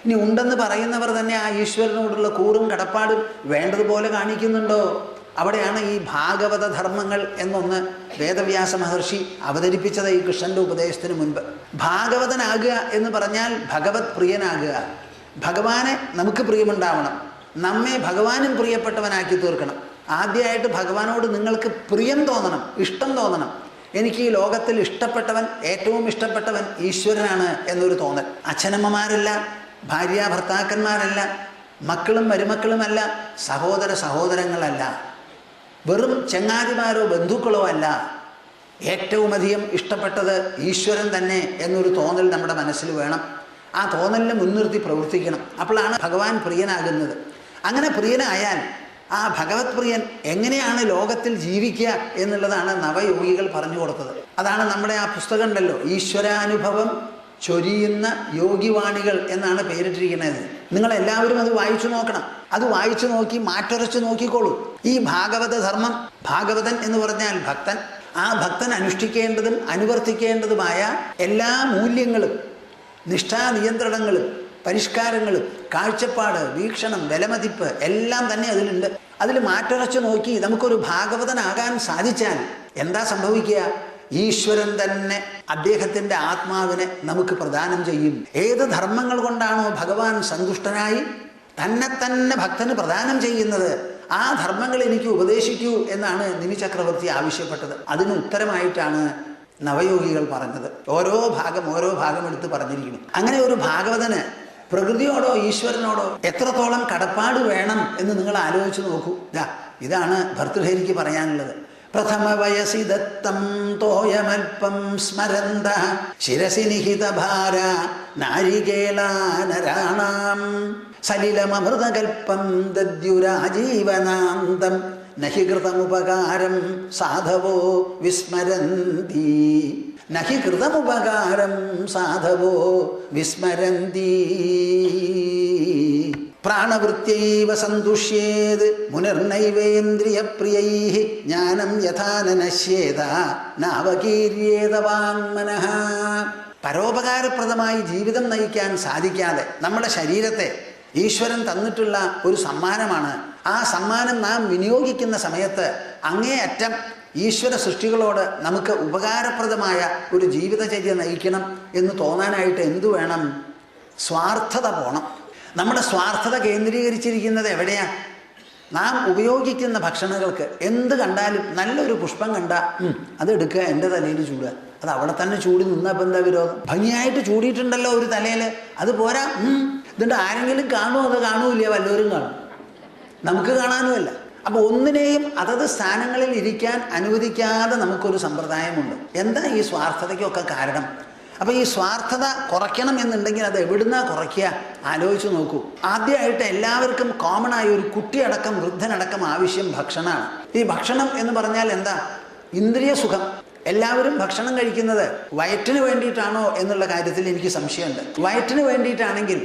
ഇനി ഉണ്ടെന്ന് പറയുന്നവർ തന്നെ ആ ഈശ്വരനോടുള്ള കൂറും കടപ്പാടും വേണ്ടതുപോലെ കാണിക്കുന്നുണ്ടോ? അവിടെയാണ് ഈ ഭാഗവത ധർമ്മങ്ങൾ എന്നൊന്ന് വേദവ്യാസ മഹർഷി അവതരിപ്പിച്ചത് ഈ കൃഷ്ണന്റെ ഉപദേശത്തിന് മുൻപ്. ഭാഗവതനാകുക എന്ന് പറഞ്ഞാൽ ഭഗവത് പ്രിയനാകുക. ഭഗവാനെ നമുക്ക് പ്രിയമുണ്ടാവണം, നമ്മെ ഭഗവാനും പ്രിയപ്പെട്ടവനാക്കി തീർക്കണം. ആദ്യമായിട്ട് ഭഗവാനോട് നിങ്ങൾക്ക് പ്രിയം തോന്നണം, ഇഷ്ടം തോന്നണം. എനിക്ക് ഈ ലോകത്തിൽ ഇഷ്ടപ്പെട്ടവൻ, ഏറ്റവും ഇഷ്ടപ്പെട്ടവൻ ഈശ്വരനാണ് എന്നൊരു തോന്നൽ. അച്ഛനമ്മമാരല്ല, ഭാര്യ ഭർത്താക്കന്മാരല്ല, മക്കളും മരുമക്കളുമല്ല, സഹോദര സഹോദരങ്ങളല്ല, വെറും ചങ്ങാതിമാരോ ബന്ധുക്കളോ അല്ല. ഏറ്റവും അധികം ഇഷ്ടപ്പെട്ടത് ഈശ്വരൻ തന്നെ എന്നൊരു തോന്നൽ നമ്മുടെ മനസ്സിൽ വേണം. ആ തോന്നലിനെ മുൻനിർത്തി പ്രവർത്തിക്കണം. അപ്പോഴാണ് ഭഗവാൻ പ്രിയനാകുന്നത്. അങ്ങനെ പ്രിയനായാൽ ആ ഭഗവത് പ്രിയൻ എങ്ങനെയാണ് ലോകത്തിൽ ജീവിക്കുക എന്നുള്ളതാണ് നവയോഗികൾ പറഞ്ഞു കൊടുത്തത്. അതാണ് നമ്മുടെ ആ പുസ്തകം ഉണ്ടല്ലോ, ഈശ്വരാനുഭവം ചൊരിയുന്ന യോഗിവാണികൾ എന്നാണ് പേരിട്ടിരിക്കുന്നത്. നിങ്ങളെല്ലാവരും അത് വായിച്ചു നോക്കണം. അത് വായിച്ചു നോക്കി മാറ്റുരച്ച് നോക്കിക്കോളൂ. ഈ ഭാഗവത ധർമ്മം, ഭാഗവതൻ എന്ന് പറഞ്ഞാൽ ഭക്തൻ, ആ ഭക്തൻ അനുഷ്ഠിക്കേണ്ടതും അനുവർത്തിക്കേണ്ടതുമായ എല്ലാ മൂല്യങ്ങളും നിഷ്ഠാനിയന്ത്രണങ്ങളും പരിഷ്കാരങ്ങളും കാഴ്ചപ്പാട്, വീക്ഷണം, വിലമതിപ്പ് എല്ലാം തന്നെ അതിലുണ്ട്. അതിൽ മാറ്റുരച്ച് നോക്കി നമുക്കൊരു ഭാഗവതനാകാൻ സാധിച്ചാൽ എന്താ സംഭവിക്കുക? ഈശ്വരൻ തന്നെ അദ്ദേഹത്തിൻ്റെ ആത്മാവിനെ നമുക്ക് പ്രദാനം ചെയ്യും. ഏത് ധർമ്മങ്ങൾ കൊണ്ടാണോ ഭഗവാൻ സന്തുഷ്ടനായി തന്നെ തന്നെ ഭക്തന് പ്രദാനം ചെയ്യുന്നത്, ആ ധർമ്മങ്ങൾ എനിക്ക് ഉപദേശിക്കൂ എന്നാണ് നിമി ചക്രവർത്തി ആവശ്യപ്പെട്ടത്. അതിന് ഉത്തരമായിട്ടാണ് നവയോഗികൾ പറഞ്ഞത്. ഓരോ ഭാഗം എടുത്ത് പറഞ്ഞിരിക്കുന്നു. അങ്ങനെ ഒരു ഭാഗവതന് പ്രകൃതിയോടോ ഈശ്വരനോടോ എത്രത്തോളം കടപ്പാട് വേണം എന്ന് നിങ്ങൾ ആലോചിച്ച് നോക്കൂ. ഇതാണ് ഭർതൃഹരിക്ക് പറയാനുള്ളത്. പ്രഥമ വയസി ദത്തം തോയമൽപം സ്മരന്ത ശിരസി നിഹിത ഭാര നാരികേളാനരാണാം സലിലമൃതകൽപ്പം ദദ്യുരാജീവനാന്തം നഹി കൃതമുപകാരം സാധവോ വിസ്മരന്തി. നഹി കൃതമുപകാരം സാധവോ വിസ്മരന്തി. പ്രാണവൃത്യൈവ സന്തുഷ്യേത് മുനിർനൈവേന്ദ്രിയപ്രിയൈഃ ജ്ഞാനം യഥാ ന നശ്യേത നാവകീര്യേത വാങ്മനഃ. പരോപകാരപ്രദമായി ജീവിതം നയിക്കാൻ സാധിക്കാതെ നമ്മുടെ ശരീരത്തെ ഈശ്വരൻ തന്നിട്ടുള്ള ഒരു സമ്മാനമാണ്. ആ സമ്മാനം നാം വിനിയോഗിക്കുന്ന സമയത്ത് അങ്ങേയറ്റം ഈശ്വര സൃഷ്ടികളോട് നമുക്ക് ഉപകാരപ്രദമായ ഒരു ജീവിതചര്യ നയിക്കണം എന്ന് തോന്നാനായിട്ട് എന്തു വേണം? സ്വാർത്ഥത പോണം. നമ്മുടെ സ്വാർത്ഥത കേന്ദ്രീകരിച്ചിരിക്കുന്നത് എവിടെയാണ്? നാം ഉപയോഗിക്കുന്ന ഭക്ഷണങ്ങൾക്ക് എന്ത് കണ്ടാലും നല്ലൊരു പുഷ്പം കണ്ടാൽ അതെടുക്കുക, എൻ്റെ തലയിൽ ചൂടുക. അത് അവിടെ തന്നെ ചൂടി നിന്നപ്പോൾ എന്താ വിരോധം? ഭംഗിയായിട്ട് ചൂടിയിട്ടുണ്ടല്ലോ ഒരു തലയിൽ, അത് പോരാ. ഇതുകൊണ്ട് ആരെങ്കിലും കാണുമോ? അത് കാണൂല്ല, വല്ലവരും കാണും, നമുക്ക് കാണാനുമല്ല. അപ്പോൾ ഒന്നിനെയും അതത് സ്ഥാനങ്ങളിൽ ഇരിക്കാൻ അനുവദിക്കാതെ നമുക്കൊരു സമ്പ്രദായമുണ്ട്. എന്താ ഈ സ്വാർത്ഥതയ്ക്കൊക്കെ കാരണം? അപ്പോൾ ഈ സ്വാർത്ഥത കുറയ്ക്കണം എന്നുണ്ടെങ്കിൽ അത് എവിടുന്നാ കുറയ്ക്കുക? ആലോചിച്ച് നോക്കൂ. ആദ്യമായിട്ട് എല്ലാവർക്കും കോമൺ ആയ ഒരു കുട്ടിയടക്കം വൃദ്ധനടക്കം ആവശ്യം ഭക്ഷണമാണ്. ഈ ഭക്ഷണം എന്ന് പറഞ്ഞാൽ എന്താ? ഇന്ദ്രിയ സുഖം. എല്ലാവരും ഭക്ഷണം കഴിക്കുന്നത് വയറ്റിന് വേണ്ടിയിട്ടാണോ എന്നുള്ള കാര്യത്തിൽ എനിക്ക് സംശയമുണ്ട്. വയറ്റിന് വേണ്ടിയിട്ടാണെങ്കിൽ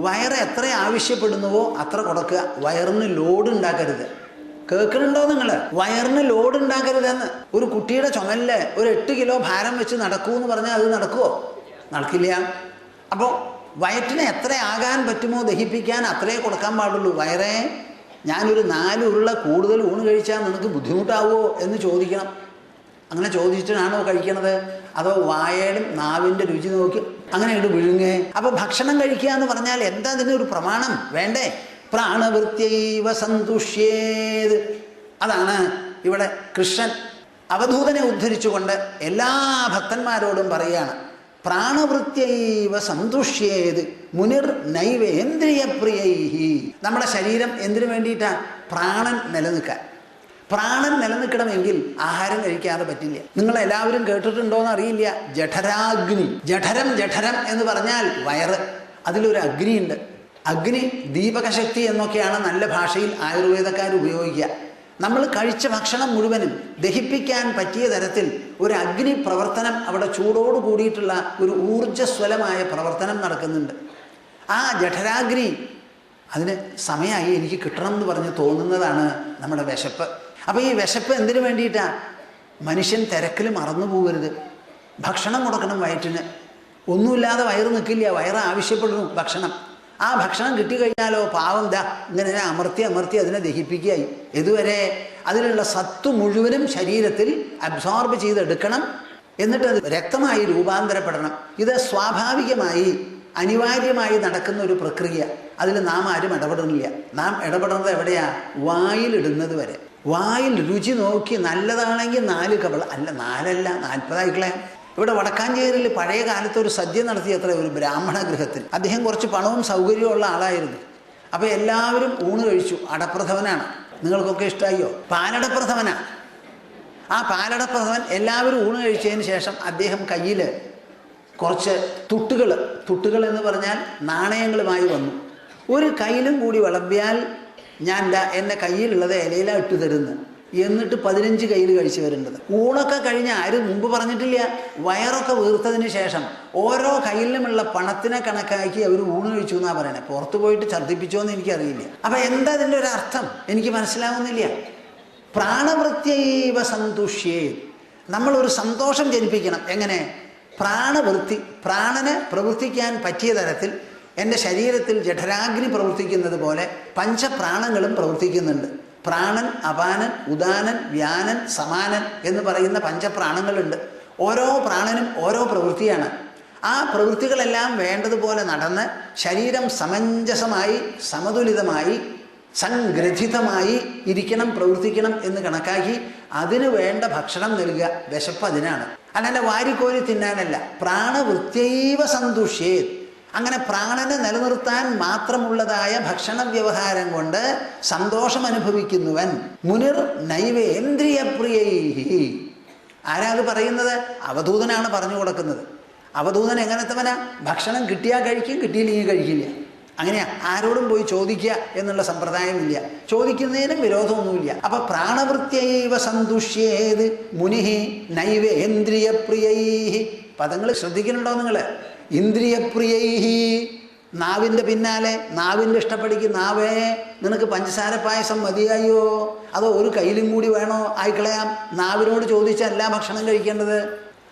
വയറ് എത്ര ആവശ്യപ്പെടുന്നുവോ അത്ര കൊടുക്കുക. വയറിന് ലോഡ് ഉണ്ടാക്കരുത്. കേൾക്കുന്നുണ്ടോ നിങ്ങൾ? വയറിന് ലോഡ് ഉണ്ടാക്കരുതെന്ന്. ഒരു കുട്ടിയുടെ ചുമലില് ഒരു 8 കിലോ ഭാരം വെച്ച് നടക്കൂ എന്ന് പറഞ്ഞാൽ അത് നടക്കുമോ? നടക്കില്ല. അപ്പോൾ വയറ്റിന് എത്ര ആകാൻ പറ്റുമോ ദഹിപ്പിക്കാൻ അത്രേ കൊടുക്കാൻ പാടുള്ളൂ. വയറേ, ഞാനൊരു 4 ഉരുള കൂടുതൽ ഊണ് കഴിച്ചാൽ നിനക്ക് ബുദ്ധിമുട്ടാവുമോ എന്ന് ചോദിക്കണം. അങ്ങനെ ചോദിച്ചിട്ടാണോ കഴിക്കണത്? അതോ വായയുടെ നാവിൻ്റെ രുചി നോക്കി അങ്ങനെ ഇട്ട് വിഴുങ്ങേ? അപ്പോൾ ഭക്ഷണം കഴിക്കുക എന്ന് പറഞ്ഞാൽ എന്താ അതിനൊരു പ്രമാണം വേണ്ടേ? പ്രാണവൃത്യൈവ സന്തുഷ്യേത്. അതാണ് ഇവിടെ കൃഷ്ണൻ അവധൂതനെ ഉദ്ധരിച്ചുകൊണ്ട് എല്ലാ ഭക്തന്മാരോടും പറയുകയാണ്. പ്രാണവൃത്യൈവ സന്തുഷ്യേത് മുനിർ നൈവേന്ദ്രിയപ്രിയൈഹി. നമ്മുടെ ശരീരം എന്തിനു വേണ്ടിയിട്ടാണ്? പ്രാണൻ നിലനിൽക്കാൻ. പ്രാണൻ നിലനിൽക്കണമെങ്കിൽ ആഹാരം കഴിക്കാതെ പറ്റില്ല. നിങ്ങളെല്ലാവരും കേട്ടിട്ടുണ്ടോയെന്ന് അറിയില്ല, ജഠരാഗ്നി. ജഠരം എന്ന് പറഞ്ഞാൽ വയറ്. അതിലൊരു അഗ്നിയുണ്ട്. അഗ്നി ദീപകശക്തി എന്നൊക്കെയാണ് നല്ല ഭാഷയിൽ ആയുർവേദക്കാർ ഉപയോഗിക്കുക. നമ്മൾ കഴിച്ച ഭക്ഷണം മുഴുവനും ദഹിപ്പിക്കാൻ പറ്റിയ തരത്തിൽ ഒരു അഗ്നി പ്രവർത്തനം, അവിടെ ചൂടോട് കൂടിയിട്ടുള്ള ഒരു ഊർജ്ജസ്വലമായ പ്രവർത്തനം നടക്കുന്നുണ്ട്. ആ ജഠരാഗ്നി അതിന് സമയമായി എനിക്ക് കിട്ടണം എന്ന് പറഞ്ഞ് തോന്നുന്നതാണ് നമ്മുടെ വിശപ്പ്. അപ്പോൾ ഈ വിശപ്പ് എന്തിനു വേണ്ടിയിട്ടാണ്? മനുഷ്യൻ തിരക്കിൽ മറന്നു പോകരുത്. ഭക്ഷണം കൊടുക്കണം വയറ്റിന്. ഒന്നുമില്ലാതെ വയറ് നിൽക്കില്ല, വയറ് ആവശ്യപ്പെടുന്നു ഭക്ഷണം. ആ ഭക്ഷണം കിട്ടിക്കഴിഞ്ഞാലോ പാവം ഇങ്ങനെ അമർത്തി അതിനെ ദഹിപ്പിക്കുകയായി. ഇതുവരെ അതിലുള്ള സത്ത് മുഴുവനും ശരീരത്തിൽ അബ്സോർബ് ചെയ്തെടുക്കണം, എന്നിട്ട് അത് രക്തമായി രൂപാന്തരപ്പെടണം. ഇത് സ്വാഭാവികമായി അനിവാര്യമായി നടക്കുന്ന ഒരു പ്രക്രിയ. അതിൽ നാം ആരും ഇടപെടുന്നില്ല. നാം ഇടപെടുന്നത് എവിടെയാ? വായിലിടുന്നത് വരെ. വായിൽ രുചി നോക്കി നല്ലതാണെങ്കിൽ 4 കവള, അല്ല 4 അല്ല 40 ആയിക്കളെ. ഇവിടെ വടക്കാഞ്ചേരിയിൽ പഴയ കാലത്ത് ഒരു സദ്യ നടത്തിയത്ര ഒരു ബ്രാഹ്മണ ഗൃഹത്തിൽ. അദ്ദേഹം കുറച്ച് പണവും സൗകര്യവും ഉള്ള ആളായിരുന്നു. അപ്പോൾ എല്ലാവരും ഊണ് കഴിച്ചു. അടപ്രഥമനാണ്. നിങ്ങൾക്കൊക്കെ ഇഷ്ടമായോ? പാലടപ്രഥമനാണ്. ആ പാലടപ്രഥമൻ എല്ലാവരും ഊണ് കഴിച്ചതിന് ശേഷം അദ്ദേഹം കയ്യിൽ കുറച്ച് തുട്ടുകൾ എന്ന് പറഞ്ഞാൽ നാണയങ്ങളുമായി വന്നു. ഒരു കയ്യിലും കൂടി വിളമ്പിയാൽ ഞാൻ എൻ്റെ കയ്യിലുള്ളത് ഇലയിലാണ് ഇട്ട് തരുന്നത്. എന്നിട്ട് 15 കയ്യിൽ കഴിച്ച് വരേണ്ടത്. ഊണൊക്കെ കഴിഞ്ഞ് ആരും മുമ്പ് പറഞ്ഞിട്ടില്ല. വയറൊക്കെ വീർത്തതിന് ശേഷം ഓരോ കയ്യിലുമുള്ള പണത്തിനെ കണക്കാക്കി അവർ ഊണ് കഴിച്ചു എന്നാണ് പറയണത്. പുറത്ത് പോയിട്ട് ഛർദ്ദിപ്പിച്ചോ എന്ന് എനിക്കറിയില്ല. അപ്പം എന്താ അതിൻ്റെ ഒരു അർത്ഥം എനിക്ക് മനസ്സിലാവുന്നില്ല. പ്രാണവൃത്യൈവ സന്തുഷ്യേ. നമ്മളൊരു സന്തോഷം ജനിപ്പിക്കണം. എങ്ങനെ? പ്രാണവൃത്തി. പ്രാണന് പ്രവർത്തിക്കാൻ പറ്റിയ തരത്തിൽ എൻ്റെ ശരീരത്തിൽ ജഠരാഗ്നി പ്രവർത്തിക്കുന്നത് പോലെ പഞ്ചപ്രാണങ്ങളും പ്രവർത്തിക്കുന്നുണ്ട്. പ്രാണൻ, അപാനൻ, ഉദാനൻ, വ്യാനൻ, സമാനൻ എന്ന് പറയുന്ന പഞ്ചപ്രാണങ്ങളുണ്ട്. ഓരോ പ്രാണനും ഓരോ പ്രവൃത്തിയാണ്. ആ പ്രവൃത്തികളെല്ലാം വേണ്ടതുപോലെ നടന്ന് ശരീരം സമഞ്ജസമായി സമതുലിതമായി സംഗ്രഥിതമായി ഇരിക്കണം, പ്രവർത്തിക്കണം എന്ന് കണക്കാക്കി അതിന് വേണ്ട ഭക്ഷണം നൽകുക. വിശപ്പ് അതിനാണ്, അല്ലാതെ വാരിക്കോരി തിന്നാനല്ല. പ്രാണവൃത്യൈവ സന്തുഷ്യേ. അങ്ങനെ പ്രാണനെ നിലനിർത്താൻ മാത്രമുള്ളതായ ഭക്ഷണ വ്യവഹാരം കൊണ്ട് സന്തോഷം അനുഭവിക്കുന്നവൻ മുനിർ നൈവേന്ദ്രിയപ്രിയൈഹി. ആരാ അത് പറയുന്നത്? അവധൂതനാണ് പറഞ്ഞു കൊടുക്കുന്നത്. അവധൂതൻ എങ്ങനത്തവനാ? ഭക്ഷണം കിട്ടിയാൽ കഴിക്കും, കിട്ടിയില്ലെങ്കിൽ കഴിക്കില്ല. അങ്ങനെയാ. ആരോടും പോയി ചോദിക്കുക എന്നുള്ള സമ്പ്രദായമില്ല. ചോദിക്കുന്നതിനും വിരോധമൊന്നുമില്ല. അപ്പൊ പ്രാണവൃത്യൈവ സന്തുഷ്യേത് മുനിഹി നൈവേന്ദ്രിയപ്രിയൈഹി. പദങ്ങൾ ശ്രദ്ധിക്കുന്നുണ്ടോ നിങ്ങൾ? ഇന്ദ്രിയപ്രിയൈഹി. നാവിൻ്റെ പിന്നാലെ, നാവിൻ്റെ ഇഷ്ടപ്പെടിക്ക്. നാവേ, നിനക്ക് പഞ്ചസാര പായസം മതിയായോ? അതോ ഒരു കയ്യിലും കൂടി വേണോ? ആയിക്കളയാം. നാവിനോട് ചോദിച്ചല്ല ഭക്ഷണം കഴിക്കേണ്ടത്.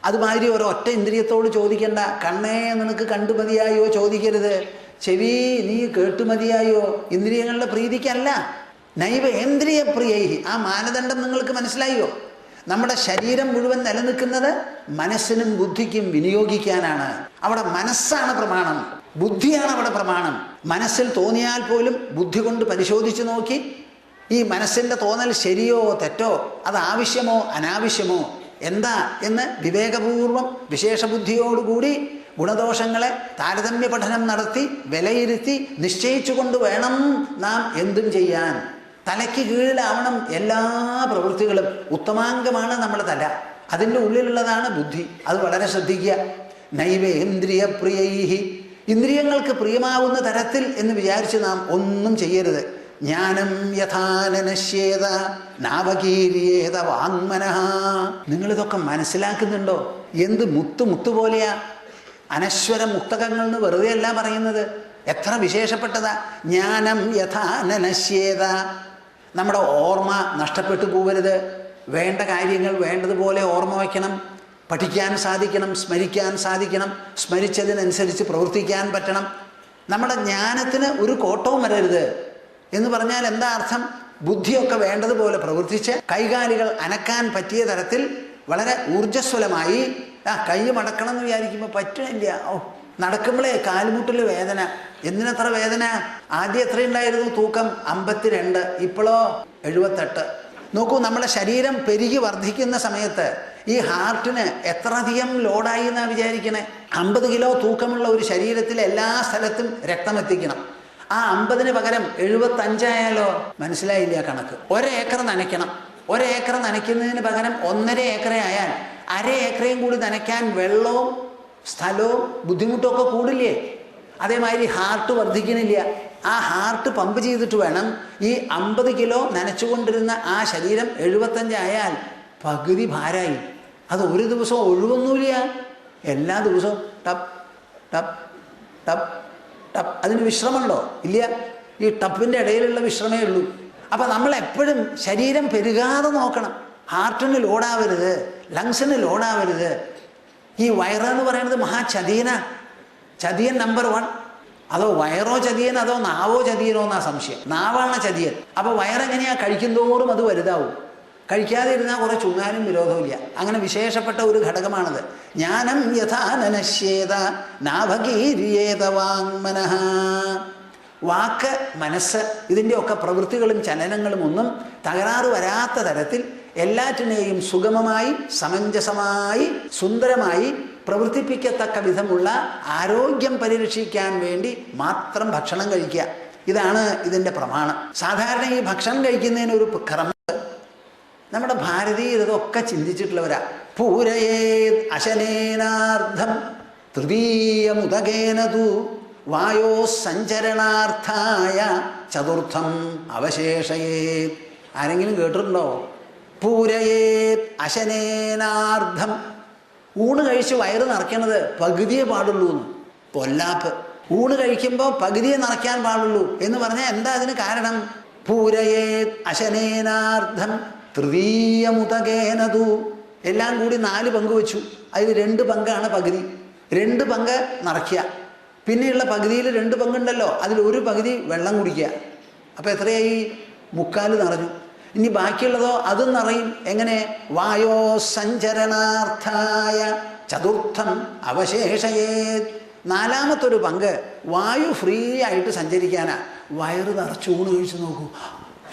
അതുമാതിരി ഒരൊറ്റ ഇന്ദ്രിയത്തോട് ചോദിക്കേണ്ട. കണ്ണേ, നിനക്ക് കണ്ടു മതിയായോ? ചോദിക്കരുത്. ചെവി, നീ കേട്ടു മതിയായോ? ഇന്ദ്രിയങ്ങളുടെ പ്രീതിക്കല്ല. നൈവേന്ദ്രിയപ്രിയൈഹി. ആ മാനദണ്ഡം നിങ്ങൾക്ക് മനസ്സിലായോ? നമ്മുടെ ശരീരം മുഴുവൻ നിലനിൽക്കുന്നത് മനസ്സിനും ബുദ്ധിക്കും വിനിയോഗിക്കാനാണ്. അവിടെ മനസ്സാണ് പ്രമാണം, ബുദ്ധിയാണ് അവിടെ പ്രമാണം. മനസ്സിൽ തോന്നിയാൽ പോലും ബുദ്ധി കൊണ്ട് പരിശോധിച്ച് നോക്കി ഈ മനസ്സിൻ്റെ തോന്നൽ ശരിയോ തെറ്റോ, അത് ആവശ്യമോ അനാവശ്യമോ, എന്താ എന്ന് വിവേകപൂർവം വിശേഷബുദ്ധിയോടുകൂടി ഗുണദോഷങ്ങളെ താരതമ്യ പഠനം നടത്തി വിലയിരുത്തി നിശ്ചയിച്ചുകൊണ്ട് വേണം നാം എന്തും ചെയ്യാൻ. തലയ്ക്ക് കീഴിലാവണം എല്ലാ പ്രവൃത്തികളും. ഉത്തമാംഗമാണ് നമ്മുടെ തല, അതിൻ്റെ ഉള്ളിലുള്ളതാണ് ബുദ്ധി. അത് വളരെ ശ്രദ്ധിക്കുക. നൈവേന്ദ്രിയപ്രിയൈഹി. ഇന്ദ്രിയങ്ങൾക്ക് പ്രിയമാവുന്ന തരത്തിൽ എന്ന് വിചാരിച്ച് നാം ഒന്നും ചെയ്യരുത്. ജ്ഞാനം യഥാനശ്യേത നാവകീര്യേത വാങ്മനഃ. നിങ്ങളിതൊക്കെ മനസ്സിലാക്കുന്നുണ്ടോ? എന്ത് മുത്തു പോലെയാ. അനശ്വര മുക്തകങ്ങൾ എന്ന് വെറുതെ അല്ല പറയുന്നത്. എത്ര വിശേഷപ്പെട്ടതാ. ജ്ഞാനം യഥാനശ്യേത. നമ്മുടെ ഓർമ്മ നഷ്ടപ്പെട്ടു പോകരുത്. വേണ്ട കാര്യങ്ങൾ വേണ്ടതുപോലെ ഓർമ്മ വയ്ക്കണം. പഠിക്കാൻ സാധിക്കണം, സ്മരിക്കാൻ സാധിക്കണം. സ്മരിച്ചതിനനുസരിച്ച് പ്രവർത്തിക്കാൻ പറ്റണം. നമ്മുടെ ജ്ഞാനത്തിന് ഒരു കോട്ടവും വരരുത് എന്ന് പറഞ്ഞാൽ എന്താ അർത്ഥം? ബുദ്ധിയൊക്കെ വേണ്ടതുപോലെ പ്രവർത്തിച്ച് കൈകാലികൾ അനക്കാൻ പറ്റിയ തരത്തിൽ വളരെ ഊർജ്ജസ്വലമായി. കൈ മടക്കണം എന്ന് വിചാരിക്കുമ്പോൾ പറ്റണില്ല. നടക്കുമ്പോഴേ കാൽമുട്ടിൽ വേദന. എന്തിനത്ര വേദന? ആദ്യം എത്രയുണ്ടായിരുന്നു തൂക്കം? 52. ഇപ്പോഴോ 78. നോക്കൂ, നമ്മുടെ ശരീരം പെരുകി വർദ്ധിക്കുന്ന സമയത്ത് ഈ ഹാർട്ടിന് എത്രയധികം ലോഡായി എന്നാണ് വിചാരിക്കണേ. 50 കിലോ തൂക്കമുള്ള ഒരു ശരീരത്തിൽ എല്ലാ സ്ഥലത്തും രക്തം എത്തിക്കണം. ആ 50-ന് പകരം 75 ആയാലോ? മനസ്സിലായില്ല കണക്ക്. 1 ഏക്കർ നനയ്ക്കണം. 1 ഏക്കർ നനയ്ക്കുന്നതിന് പകരം 1.5 ഏക്കർ ആയാൽ 1/2 ഏക്കറയും കൂടി നനയ്ക്കാൻ വെള്ളവും സ്ഥലവും ബുദ്ധിമുട്ടൊക്കെ കൂടില്ലേ? അതേമാതിരി ഹാർട്ട് വർദ്ധിക്കണില്ല. ആ ഹാർട്ട് പമ്പ് ചെയ്തിട്ട് വേണം ഈ 50 കിലോ നനച്ചുകൊണ്ടിരുന്ന ആ ശരീരം 75 ആയാൽ പകുതി ഭാരമായി. അത് ഒരു ദിവസം ഒഴിവൊന്നുമില്ല. എല്ലാ ദിവസവും ടപ്പ് ടപ്പ് ടപ്പ് ടപ്പ്. അതിന് വിശ്രമമുണ്ടോ? ഇല്ല. ഈ ടപ്പിൻ്റെ ഇടയിലുള്ള വിശ്രമേ ഉള്ളൂ. അപ്പം നമ്മൾ എപ്പോഴും ശരീരം പെരുകാതെ നോക്കണം. ഹാർട്ടിന് ലോഡാവരുത്, ലങ്സിന് ലോഡാവരുത്. ഈ വയറെന്ന് പറയുന്നത് മഹാചതിയന, ചതിയൻ നമ്പർ 1. അതോ വയറോ ചതിയൻ, അതോ നാവോ ചതിയനോ എന്നാ സംശയം. നാവാണ് ചതിയൻ. അപ്പോൾ വയറെങ്ങനെയാ? കഴിക്കുന്തോറും അത് വലുതാവും. കഴിക്കാതെ ഇരുന്നാൽ കുറെ ചുങ്ങാനും വിരോധമില്ല. അങ്ങനെ വിശേഷപ്പെട്ട ഒരു ഘടകമാണത്. ജ്ഞാനം യഥാനനശ്യേത നാഭഗീര്യേത വാങ്മനഃ. വാക്ക്, മനസ്സ്, ഇതിൻ്റെയൊക്കെ പ്രവൃത്തികളും ചലനങ്ങളും ഒന്നും തകരാറ് വരാത്ത തരത്തിൽ എല്ലാറ്റിനെയും സുഗമമായി, സമഞ്ജസമായി, സുന്ദരമായി പ്രവർത്തിപ്പിക്കത്തക്ക വിധമുള്ള ആരോഗ്യം പരിരക്ഷിക്കാൻ വേണ്ടി മാത്രം ഭക്ഷണം കഴിക്കുക. ഇതാണ് ഇതിൻ്റെ പ്രമാണം. സാധാരണ ഈ ഭക്ഷണം കഴിക്കുന്നതിന് ഒരു ക്രമം നമ്മുടെ ഭാരതീയർ ഇതൊക്കെ ചിന്തിച്ചിട്ടുള്ളവരാ. പൂരയേത് അശനേനാർദ്ധം തൃതീയമുദകേന തു വായോ സഞ്ചരണാർത്ഥായ ചതുർത്ഥം അവശേഷയേത്. ആരെങ്കിലും കേട്ടിട്ടുണ്ടോ? പൂരയേത് അശനേനാർദ്ധം. ഊണ് കഴിച്ച് വയറ് നിറയ്ക്കണത് പകുതിയെ പാടുള്ളൂ എന്ന്. പൊല്ലാപ്പ്. ഊണ് കഴിക്കുമ്പോൾ പകുതിയെ നിറയ്ക്കാൻ പാടുള്ളൂ എന്ന് പറഞ്ഞാൽ എന്താ അതിന് കാരണം? പൂരയേത് അശനേനാർദ്ധം തൃതീയമുദകേനതു. എല്ലാം കൂടി 4 പങ്ക് വെച്ചു. അതിൽ 2 പങ്കാണ് പകുതി. 2 പങ്ക് നിറയ്ക്കുക. പിന്നെയുള്ള പകുതിയിൽ 2 പങ്കുണ്ടല്ലോ, അതിൽ 1 പകുതി വെള്ളം കുടിക്കുക. അപ്പോൾ എത്രയായി? 3/4 നിറഞ്ഞു. ഇനി ബാക്കിയുള്ളതോ അതും നിറയും. എങ്ങനെ? വായോ സഞ്ചരണാർത്ഥായ ചതുർത്ഥം അവശേഷയേത്. 4-മത്തൊരു പങ്ക് വായു ഫ്രീ ആയിട്ട് സഞ്ചരിക്കാനാ. വയറ് നിറച്ച് ഊണ് കഴിച്ച് നോക്കൂ,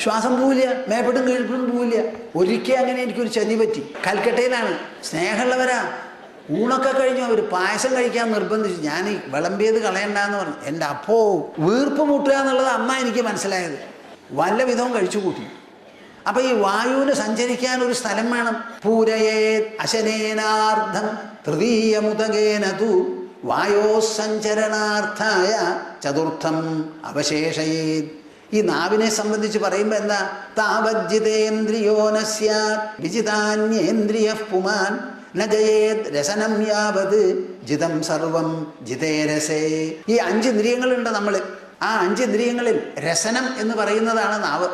ശ്വാസം പോവില്ല, മേപ്പെട്ടും കീഴ്പ്പെടും പോവില്ല. ഒരിക്കൽ അങ്ങനെ എനിക്കൊരു ചതി പറ്റി. കൽക്കട്ടയിലാണ്. സ്നേഹമുള്ളവരാ. ഊണൊക്കെ കഴിഞ്ഞു അവർ പായസം കഴിക്കാൻ നിർബന്ധിച്ചു. ഞാൻ വിളമ്പിയത് കളയണ്ടെന്ന് പറഞ്ഞു. എൻ്റെ അപ്പോ വീർപ്പ് മുട്ടുക എന്നുള്ളത് അമ്മ എനിക്ക് മനസ്സിലായത്. വല്ല വിധവും കഴിച്ചു കൂട്ടി. അപ്പം ഈ വായുവിന് സഞ്ചരിക്കാൻ ഒരു സ്ഥലം വേണം. പൂരയേത് അശനേനാർദ്ധം തൃതീയമുദകേന തു വായോ സഞ്ചരണാർത്ഥായ ചതുർത്ഥം അവശേഷയേത്. ഈ നാവിനെ സംബന്ധിച്ച് പറയുമ്പോൾ എന്താ? താവജ്ജിതേന്ദ്രിയോ ന സ്യാത് വിജിതാന്യേന്ദ്രിയഃ പുമാൻ ന ജയേത് രസനം യാവത് ജിതം സർവം ജിതേ രസേ. ഈ 5 ഇന്ദ്രിയങ്ങളുണ്ട് നമ്മൾ. ആ 5 ഇന്ദ്രിയങ്ങളിൽ രസനം എന്ന് പറയുന്നതാണ് നാവ്.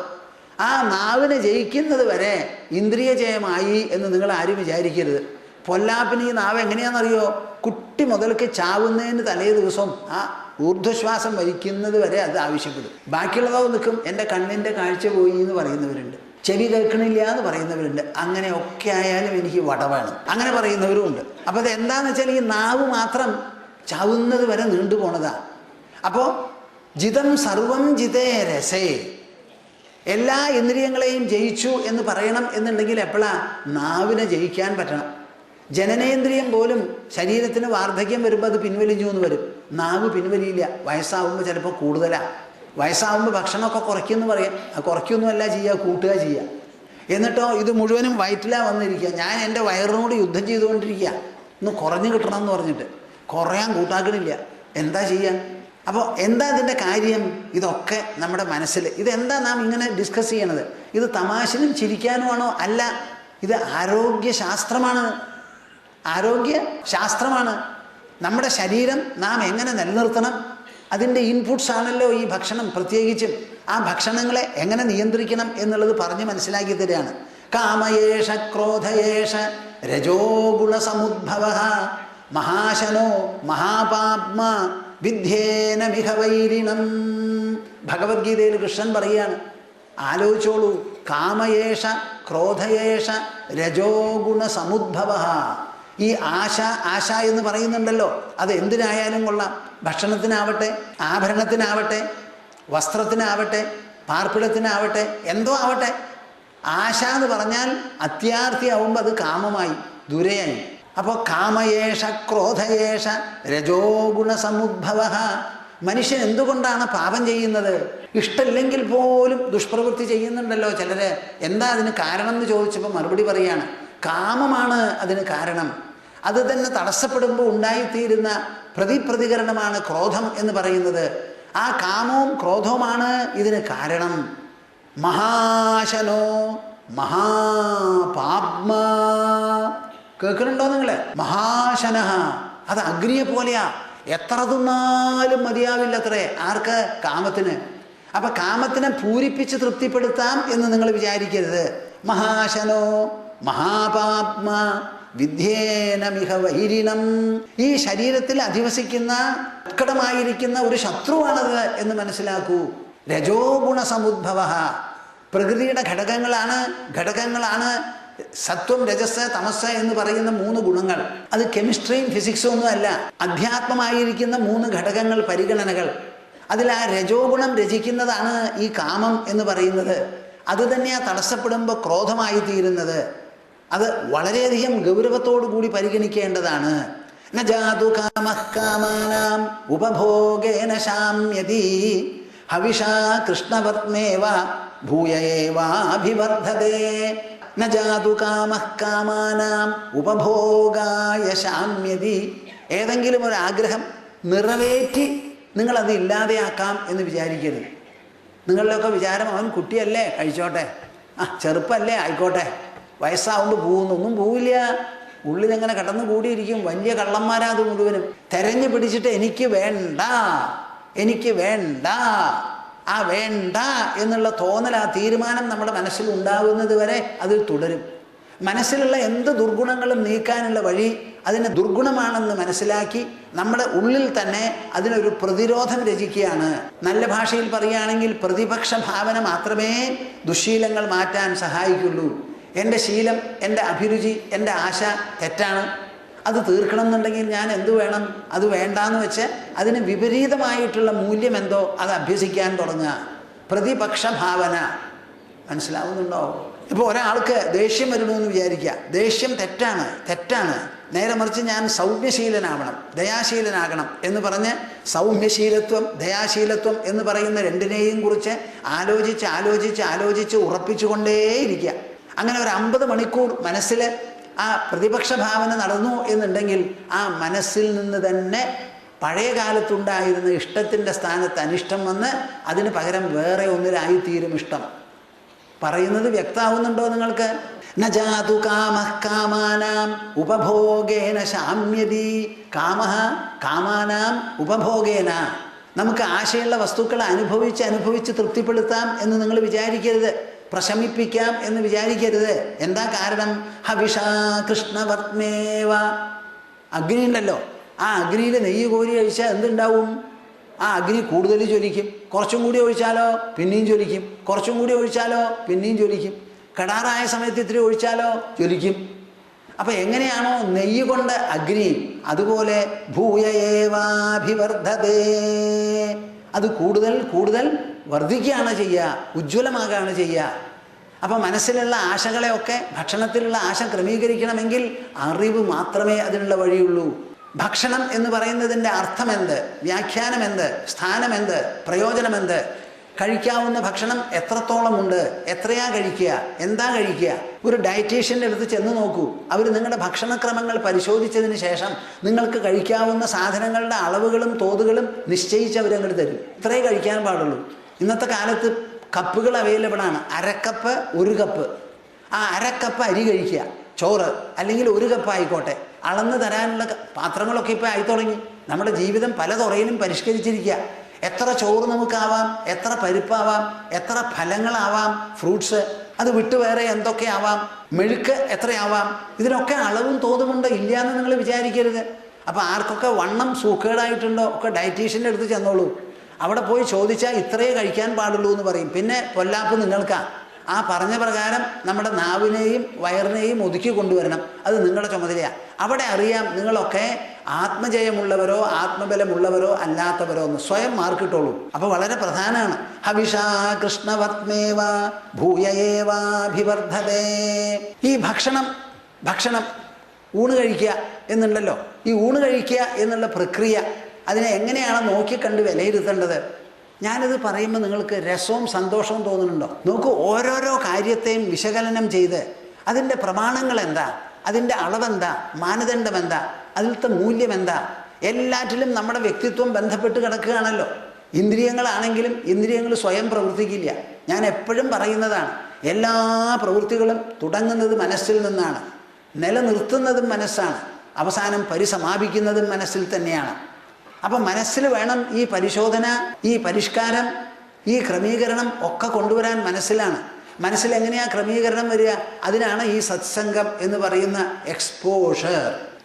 ആ നാവിനെ ജയിക്കുന്നത് വരെ ഇന്ദ്രിയ ജയമായി എന്ന് നിങ്ങൾ ആരും വിചാരിക്കരുത്. പൊല്ലാപ്പിന് ഈ നാവ് എങ്ങനെയാണെന്നറിയോ? കുട്ടി മുതൽക്ക് ചാവുന്നതിന് തലേ ദിവസം ആ ഊർധ്വശ്വാസം വലിക്കുന്നത് വരെ അത് ആവശ്യപ്പെടും. ബാക്കിയുള്ളതോ നിൽക്കും. എൻ്റെ കണ്ണിൻ്റെ കാഴ്ച പോയി എന്ന് പറയുന്നവരുണ്ട്, ചെവി കേൾക്കണില്ല എന്ന് പറയുന്നവരുണ്ട്. അങ്ങനെയൊക്കെ ആയാലും എനിക്ക് വട വേണം അങ്ങനെ പറയുന്നവരും ഉണ്ട്. അപ്പോൾ അത് എന്താണെന്ന് വെച്ചാൽ ഈ നാവ് മാത്രം ചാവുന്നത് വരെ നീണ്ടു പോണതാ. അപ്പോൾ ജിതം സർവം ജിതേ രസേ. എല്ലാ ഇന്ദ്രിയങ്ങളെയും ജയിച്ചു എന്ന് പറയണം എന്നുണ്ടെങ്കിൽ എപ്പോഴാ? നാവിനെ ജയിക്കാൻ പറ്റണം. ജനനേന്ദ്രിയം പോലും ശരീരത്തിന് വാർദ്ധക്യം വരുമ്പോൾ അത് പിൻവലിഞ്ഞു എന്ന് വരും. നാവ് പിൻവലിയില്ല. വയസ്സാവുമ്പോൾ ചിലപ്പോൾ കൂടുതലാണ്. വയസ്സാവുമ്പോൾ ഭക്ഷണമൊക്കെ കുറയ്ക്കുമെന്ന് പറയാം. കുറയ്ക്കൊന്നുമല്ല ചെയ്യുക, കൂട്ടുക ചെയ്യുക. എന്നിട്ടോ ഇത് മുഴുവനും വയറ്റിലാണ് വന്നിരിക്കുക. ഞാൻ എൻ്റെ വയറിനോട് യുദ്ധം ചെയ്തുകൊണ്ടിരിക്കുക, ഒന്ന് കുറഞ്ഞു കിട്ടണം എന്ന് പറഞ്ഞിട്ട്. കുറയാൻ കൂട്ടാക്കണില്ല. എന്താ ചെയ്യാൻ? അപ്പോൾ എന്താ ഇതിൻ്റെ കാര്യം? ഇതൊക്കെ നമ്മുടെ മനസ്സിൽ. ഇതെന്താ നാം ഇങ്ങനെ ഡിസ്കസ് ചെയ്യണത്? ഇത് തമാശനും ചിരിക്കാനുമാണോ? അല്ല, ഇത് ആരോഗ്യശാസ്ത്രമാണ്. ആരോഗ്യശാസ്ത്രമാണ്. നമ്മുടെ ശരീരം നാം എങ്ങനെ നിലനിർത്തണം, അതിൻ്റെ ഇൻപുട്സ് ആണല്ലോ ഈ ഭക്ഷണം. പ്രത്യേകിച്ചും ആ ഭക്ഷണങ്ങളെ എങ്ങനെ നിയന്ത്രിക്കണം എന്നുള്ളത് പറഞ്ഞ് മനസ്സിലാക്കി തരികയാണ്. കാമയേഷ ക്രോധയേഷ രജോ ഗുണസമുദ്ഭവ മഹാശനോ മഹാപാപ്മ വിദ്യേന മിഹവൈരിണം. ഭഗവത്ഗീതയിൽ കൃഷ്ണൻ പറയുകയാണ്. ആലോചിച്ചോളൂ. കാമയേഷ ക്രോധയേഷ രജോ ഗുണസമുദ്ഭവ. ഈ ആശ എന്ന് പറയുന്നുണ്ടല്ലോ, അത് എന്തിനായാലും കൊള്ളാം. ഭക്ഷണത്തിനാവട്ടെ, ആഭരണത്തിനാവട്ടെ, വസ്ത്രത്തിനാവട്ടെ, പാർപ്പിടത്തിനാവട്ടെ, എന്തോ ആവട്ടെ. ആശ എന്ന് പറഞ്ഞാൽ അത്യാർത്ഥിയാവുമ്പോൾ അത് കാമമായി. ദൂരെയായി. അപ്പോൾ കാമയേഷ ക്രോധയേഷ രജോ ഗുണസമുദ്ഭവ. മനുഷ്യൻ എന്തുകൊണ്ടാണ് പാപം ചെയ്യുന്നത്? ഇഷ്ടമില്ലെങ്കിൽ പോലും ദുഷ്പ്രവൃത്തി ചെയ്യുന്നുണ്ടല്ലോ ചിലര്. എന്താ അതിന് കാരണം എന്ന് ചോദിച്ചപ്പോൾ മറുപടി പറയാണ്, കാമമാണ് അതിന് കാരണം. അത് തന്നെ തടസ്സപ്പെടുമ്പോൾ ഉണ്ടായിത്തീരുന്ന പ്രതിപ്രതികരണമാണ് ക്രോധം എന്ന് പറയുന്നത്. ആ കാമവും ക്രോധവുമാണ് ഇതിന് കാരണം. മഹാശനോ മഹാപാപ്മ. കേൾക്കുന്നുണ്ടോ നിങ്ങള്? മഹാശനഃ, അത് അഗ്നിയെ പോലെയാ. എത്ര തിന്നാലും മതിയാവില്ലത്രേ. ആർക്ക്? കാമത്തിന്. അപ്പൊ കാമത്തിനെ പൂരിപ്പിച്ച് തൃപ്തിപ്പെടുത്താം എന്ന് നിങ്ങൾ വിചാരിക്കരുത്. മഹാശനോ മഹാപാപ്മ വിദ്യേനമിഹ വൈരിണം. ഈ ശരീരത്തിൽ അധിവസിക്കുന്ന ഉത്കടമായിരിക്കുന്ന ഒരു ശത്രുവാണത് എന്ന് മനസ്സിലാക്കൂ. രജോ ഗുണസമുദ്ഭവ. പ്രകൃതിയുടെ ഘടകങ്ങളാണ് സത്വം, രജസ്, തമസ് എന്ന് പറയുന്ന 3 ഗുണങ്ങൾ. അത് കെമിസ്ട്രിയും ഫിസിക്സും ഒന്നും അല്ല. അധ്യാത്മമായിരിക്കുന്ന 3 ഘടകങ്ങൾ, പരിഗണനകൾ. അതിൽ ആ രജോ ഗുണം രചിക്കുന്നതാണ് ഈ കാമം എന്ന് പറയുന്നത്. അത് തന്നെയാണ് തടസ്സപ്പെടുമ്പോൾ ക്രോധമായി തീരുന്നത്. അത് വളരെയധികം ഗൗരവത്തോടു കൂടി പരിഗണിക്കേണ്ടതാണ്. ന ജാതു കാമഃ കാമാനാം ഉപഭോഗേന ശാമ്യതി ഹവിഷാ കൃഷ്ണവർത്മേവ ഭൂയ ഏവാഭിവർദ്ധതേ. ന ജാതു കാമഃ കാമാനാം ഉപഭോഗായ ശാമ്യതി. ഏതെങ്കിലും ഒരു ആഗ്രഹം നിറവേറ്റി നിങ്ങളത് ഇല്ലാതെയാക്കാം എന്ന് വിചാരിക്കരുത്. നിങ്ങളുടെയൊക്കെ വിചാരം, അവൻ കുട്ടിയല്ലേ കഴിച്ചോട്ടെ, ചെറുപ്പല്ലേ ആയിക്കോട്ടെ, വയസ്സാവുമ്പോൾ പോകുന്നൊന്നും പോവില്ല. ഉള്ളിലെങ്ങനെ കടന്നു കൂടിയിരിക്കും. വലിയ കള്ളന്മാരാ അത് മുഴുവനും. തെരഞ്ഞു പിടിച്ചിട്ട് എനിക്ക് വേണ്ട, എനിക്ക് വേണ്ട, ആ വേണ്ട എന്നുള്ള തോന്നൽ, ആ തീരുമാനം നമ്മുടെ മനസ്സിൽ ഉണ്ടാകുന്നത് വരെ അത് തുടരും. മനസ്സിലുള്ള എന്ത് ദുർഗുണങ്ങളും നീക്കാനുള്ള വഴി അതിന് ദുർഗുണമാണെന്ന് മനസ്സിലാക്കി നമ്മുടെ ഉള്ളിൽ തന്നെ അതിനൊരു പ്രതിരോധം രചിക്കുകയാണ്. നല്ല ഭാഷയിൽ പറയുകയാണെങ്കിൽ പ്രതിപക്ഷ ഭാവന മാത്രമേ ദുശ്ശീലങ്ങൾ മാറ്റാൻ സഹായിക്കുള്ളൂ. എൻ്റെ ശീലം, എൻ്റെ അഭിരുചി, എൻ്റെ ആശ തെറ്റാണ്, അത് തീർക്കണം എന്നുണ്ടെങ്കിൽ ഞാൻ എന്തു വേണം? അത് വേണ്ടാന്ന് വെച്ച് അതിന് വിപരീതമായിട്ടുള്ള മൂല്യം എന്തോ അത് അഭ്യസിക്കാൻ തുടങ്ങുക. പ്രതിപക്ഷ ഭാവന. മനസ്സിലാവുന്നുണ്ടോ? ഇപ്പോൾ ഒരാൾക്ക് ദേഷ്യം വരണമെന്ന് വിചാരിക്കുക. ദേഷ്യം തെറ്റാണ്. നേരെ മറിച്ച് ഞാൻ സൗമ്യശീലനാവണം, ദയാശീലനാകണം എന്ന് പറഞ്ഞ് സൗമ്യശീലത്വം, ദയാശീലത്വം എന്ന് പറയുന്ന രണ്ടിനെയും കുറിച്ച് ആലോചിച്ച് ഉറപ്പിച്ചുകൊണ്ടേയിരിക്കുക. അങ്ങനെ ഒരു 50 മണിക്കൂർ മനസ്സിൽ ആ പ്രതിപക്ഷ ഭാവന നടന്നു എന്നുണ്ടെങ്കിൽ ആ മനസ്സിൽ നിന്ന് തന്നെ പഴയ കാലത്തുണ്ടായിരുന്ന ഇഷ്ടത്തിൻ്റെ സ്ഥാനത്ത് അനിഷ്ടം വന്ന് അതിന് പകരം വേറെ ഒന്നിലായിത്തീരും ഇഷ്ടം. പറയുന്നത് വ്യക്തമാവുന്നുണ്ടോ നിങ്ങൾക്ക്? ന ജാതു കാമഃ കാമാനാം ഉപഭോഗേന ശാമ്യതി. കാമഃ കാമാനാം ഉപഭോഗേന. നമുക്ക് ആശയുള്ള വസ്തുക്കളെ അനുഭവിച്ച് തൃപ്തിപ്പെടുത്താം എന്ന് നിങ്ങൾ വിചാരിക്കരുത്. പ്രശമിപ്പിക്കാം എന്ന് വിചാരിക്കരുത്. എന്താ കാരണം? ഹവിഷാ കൃഷ്ണവർത്മേവ. അഗ്നി ഉണ്ടല്ലോ, ആ അഗ്നിയിൽ നെയ്യ് കോരി കഴിച്ചാൽ എന്തുണ്ടാവും? ആ അഗ്നി കൂടുതൽ ജ്വലിക്കും. കുറച്ചും കൂടി ഒഴിച്ചാലോ പിന്നെയും ജ്വലിക്കും. കുറച്ചും കൂടി ഒഴിച്ചാലോ പിന്നെയും ജ്വലിക്കും. കടാറായ സമയത്ത് ഇത്തിരി ഒഴിച്ചാലോ ജ്വലിക്കും. അപ്പം എങ്ങനെയാണോ നെയ്യ് കൊണ്ട് അഗ്നി, അതുപോലെ ഭൂയ ഏവാഭിവർദ്ധതേ. അത് കൂടുതൽ വർദ്ധിക്കുകയാണ് ചെയ്യുക, ഉജ്ജ്വലമാകുകയാണ് ചെയ്യുക. അപ്പം മനസ്സിലുള്ള ആശകളെയൊക്കെ, ഭക്ഷണത്തിലുള്ള ആശ ക്രമീകരിക്കണമെങ്കിൽ അറിവ് മാത്രമേ അതിനുള്ള വഴിയുള്ളൂ. ഭക്ഷണം എന്ന് പറയുന്നതിൻ്റെ അർത്ഥമെന്ത്, വ്യാഖ്യാനമെന്ത്, സ്ഥാനമെന്ത്, പ്രയോജനമെന്ത്? കഴിക്കാവുന്ന ഭക്ഷണം എത്രത്തോളമുണ്ട്, എത്രയാ കഴിക്കുക, എന്താ കഴിക്കുക? ഒരു ഡയറ്റീഷ്യൻ്റെ അടുത്ത് ചെന്ന് നോക്കൂ. അവർ നിങ്ങളുടെ ഭക്ഷണക്രമങ്ങൾ പരിശോധിച്ചതിന് ശേഷം നിങ്ങൾക്ക് കഴിക്കാവുന്ന സാധനങ്ങളുടെ അളവുകളും തോതുകളും നിശ്ചയിച്ച് അവരങ്ങോട്ട് തരും. ഇത്രയേ കഴിക്കാൻ പാടുള്ളൂ. ഇന്നത്തെ കാലത്ത് കപ്പുകൾ അവൈലബിൾ ആണ്. 1/2 കപ്പ്, 1 കപ്പ്. ആ 1/2 കപ്പ് അരി കഴിക്കുക, ചോറ്, അല്ലെങ്കിൽ 1 കപ്പ് ആയിക്കോട്ടെ. അളന്ന് തരാനുള്ള പാത്രങ്ങളൊക്കെ ഇപ്പോൾ ആയി തുടങ്ങി. നമ്മുടെ ജീവിതം പല തുറയിലും പരിഷ്കരിച്ചിരിക്കുക. എത്ര ചോറ് നമുക്കാവാം, എത്ര പരിപ്പാവാം, എത്ര ഫലങ്ങളാവാം, ഫ്രൂട്ട്സ്, അത് വിട്ട് വേറെ എന്തൊക്കെ ആവാം, മെഴുക്ക് എത്രയാവാം. ഇതിനൊക്കെ അളവും തോതുമുണ്ടോ? ഇല്ല എന്ന് നിങ്ങൾ വിചാരിക്കരുത്. അപ്പോൾ ആർക്കൊക്കെ വണ്ണം സൂക്കേടായിട്ടുണ്ടോ ഒക്കെ ഡയറ്റീഷ്യൻ്റെ അടുത്ത് ചെന്നോളൂ. അവിടെ പോയി ചോദിച്ചാൽ ഇത്രയേ കഴിക്കാൻ പാടുള്ളൂ എന്ന് പറയും. പിന്നെ പൊല്ലാപ്പ് നിങ്ങൾക്കാ. ആ പറഞ്ഞ പ്രകാരം നമ്മുടെ നാവിനെയും വയറിനെയും ഒതുക്കി കൊണ്ടുവരണം. അത് നിങ്ങളുടെ ചുമതലയാണ്. അവിടെ അറിയാം നിങ്ങളൊക്കെ ആത്മജയമുള്ളവരോ ആത്മബലമുള്ളവരോ അല്ലാത്തവരോ എന്ന് സ്വയം മാർക്കിട്ടോളൂ. അപ്പോൾ വളരെ പ്രധാനമാണ്. ഹവിഷാ കൃഷ്ണവർത്മേവ ഭൂയ ഏവാഭിവർദ്ധതേ. ഈ ഭക്ഷണം ഊണ് കഴിക്കുക എന്നുണ്ടല്ലോ. ഈ ഊണ് കഴിക്കുക എന്നുള്ള പ്രക്രിയ അതിനെ എങ്ങനെയാണ് നോക്കിക്കണ്ട് വിലയിരുത്തേണ്ടത്? ഞാനിത് പറയുമ്പോൾ നിങ്ങൾക്ക് രസവും സന്തോഷവും തോന്നുന്നുണ്ടോ? നോക്കൂ, ഓരോരോ കാര്യത്തെയും വിശകലനം ചെയ്ത് അതിൻ്റെ പ്രമാണങ്ങൾ എന്താ, അതിൻ്റെ അളവെന്താ, മാനദണ്ഡം എന്താ, അതിലത്തെ മൂല്യം എന്താ, എല്ലാറ്റിലും നമ്മുടെ വ്യക്തിത്വം ബന്ധപ്പെട്ട് കിടക്കുകയാണല്ലോ. ഇന്ദ്രിയങ്ങളാണെങ്കിലും ഇന്ദ്രിയങ്ങൾ സ്വയം പ്രവർത്തിക്കില്ല. ഞാൻ എപ്പോഴും പറയുന്നതാണ്, എല്ലാ പ്രവൃത്തികളും തുടങ്ങുന്നത് മനസ്സിൽ നിന്നാണ്, നിലനിർത്തുന്നതും മനസ്സാണ്, അവസാനം പരിസമാപിക്കുന്നതും മനസ്സിൽ തന്നെയാണ്. അപ്പം മനസ്സിൽ വേണം ഈ പരിശോധന, ഈ പരിഷ്കാരം, ഈ ക്രമീകരണം ഒക്കെ കൊണ്ടുവരാൻ മനസ്സിലാണ്. മനസ്സിൽ എങ്ങനെയാണ് ക്രമീകരണം വരിക? അതിനാണ് ഈ സത്സംഗം എന്ന് പറയുന്ന എക്സ്പോഷർ.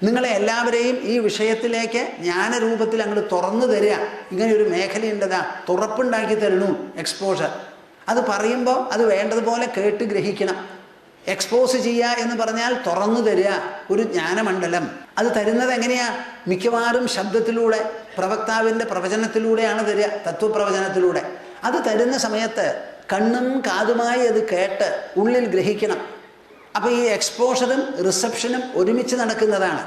നിങ്ങളെ എല്ലാവരെയും ഈ വിഷയത്തിലേക്ക് ജ്ഞാനരൂപത്തിൽ അങ്ങോട്ട് തുറന്നു തരിക. ഇങ്ങനെ ഒരു മേഖലയുണ്ടതാ, തുറപ്പുണ്ടാക്കി തരണു, എക്സ്പോഷർ. അത് പറയുമ്പോൾ അത് വേണ്ടതുപോലെ കേട്ട് ഗ്രഹിക്കണം. എക്സ്പോസ് ചെയ്യുക എന്ന് പറഞ്ഞാൽ തുറന്നു തരിക ഒരു ജ്ഞാനമണ്ഡലം. അത് തരുന്നത് എങ്ങനെയാ? മിക്കവാറും ശബ്ദത്തിലൂടെ, പ്രവക്താവിൻ്റെ പ്രവചനത്തിലൂടെയാണ് തരിക, തത്വപ്രവചനത്തിലൂടെ. അത് തരുന്ന സമയത്ത് കണ്ണും കാതുമായി അത് കേട്ട് ഉള്ളിൽ ഗ്രഹിക്കണം. അപ്പോൾ ഈ എക്സ്പോഷറും റിസപ്ഷനും ഒരുമിച്ച് നടക്കുന്നതാണ്.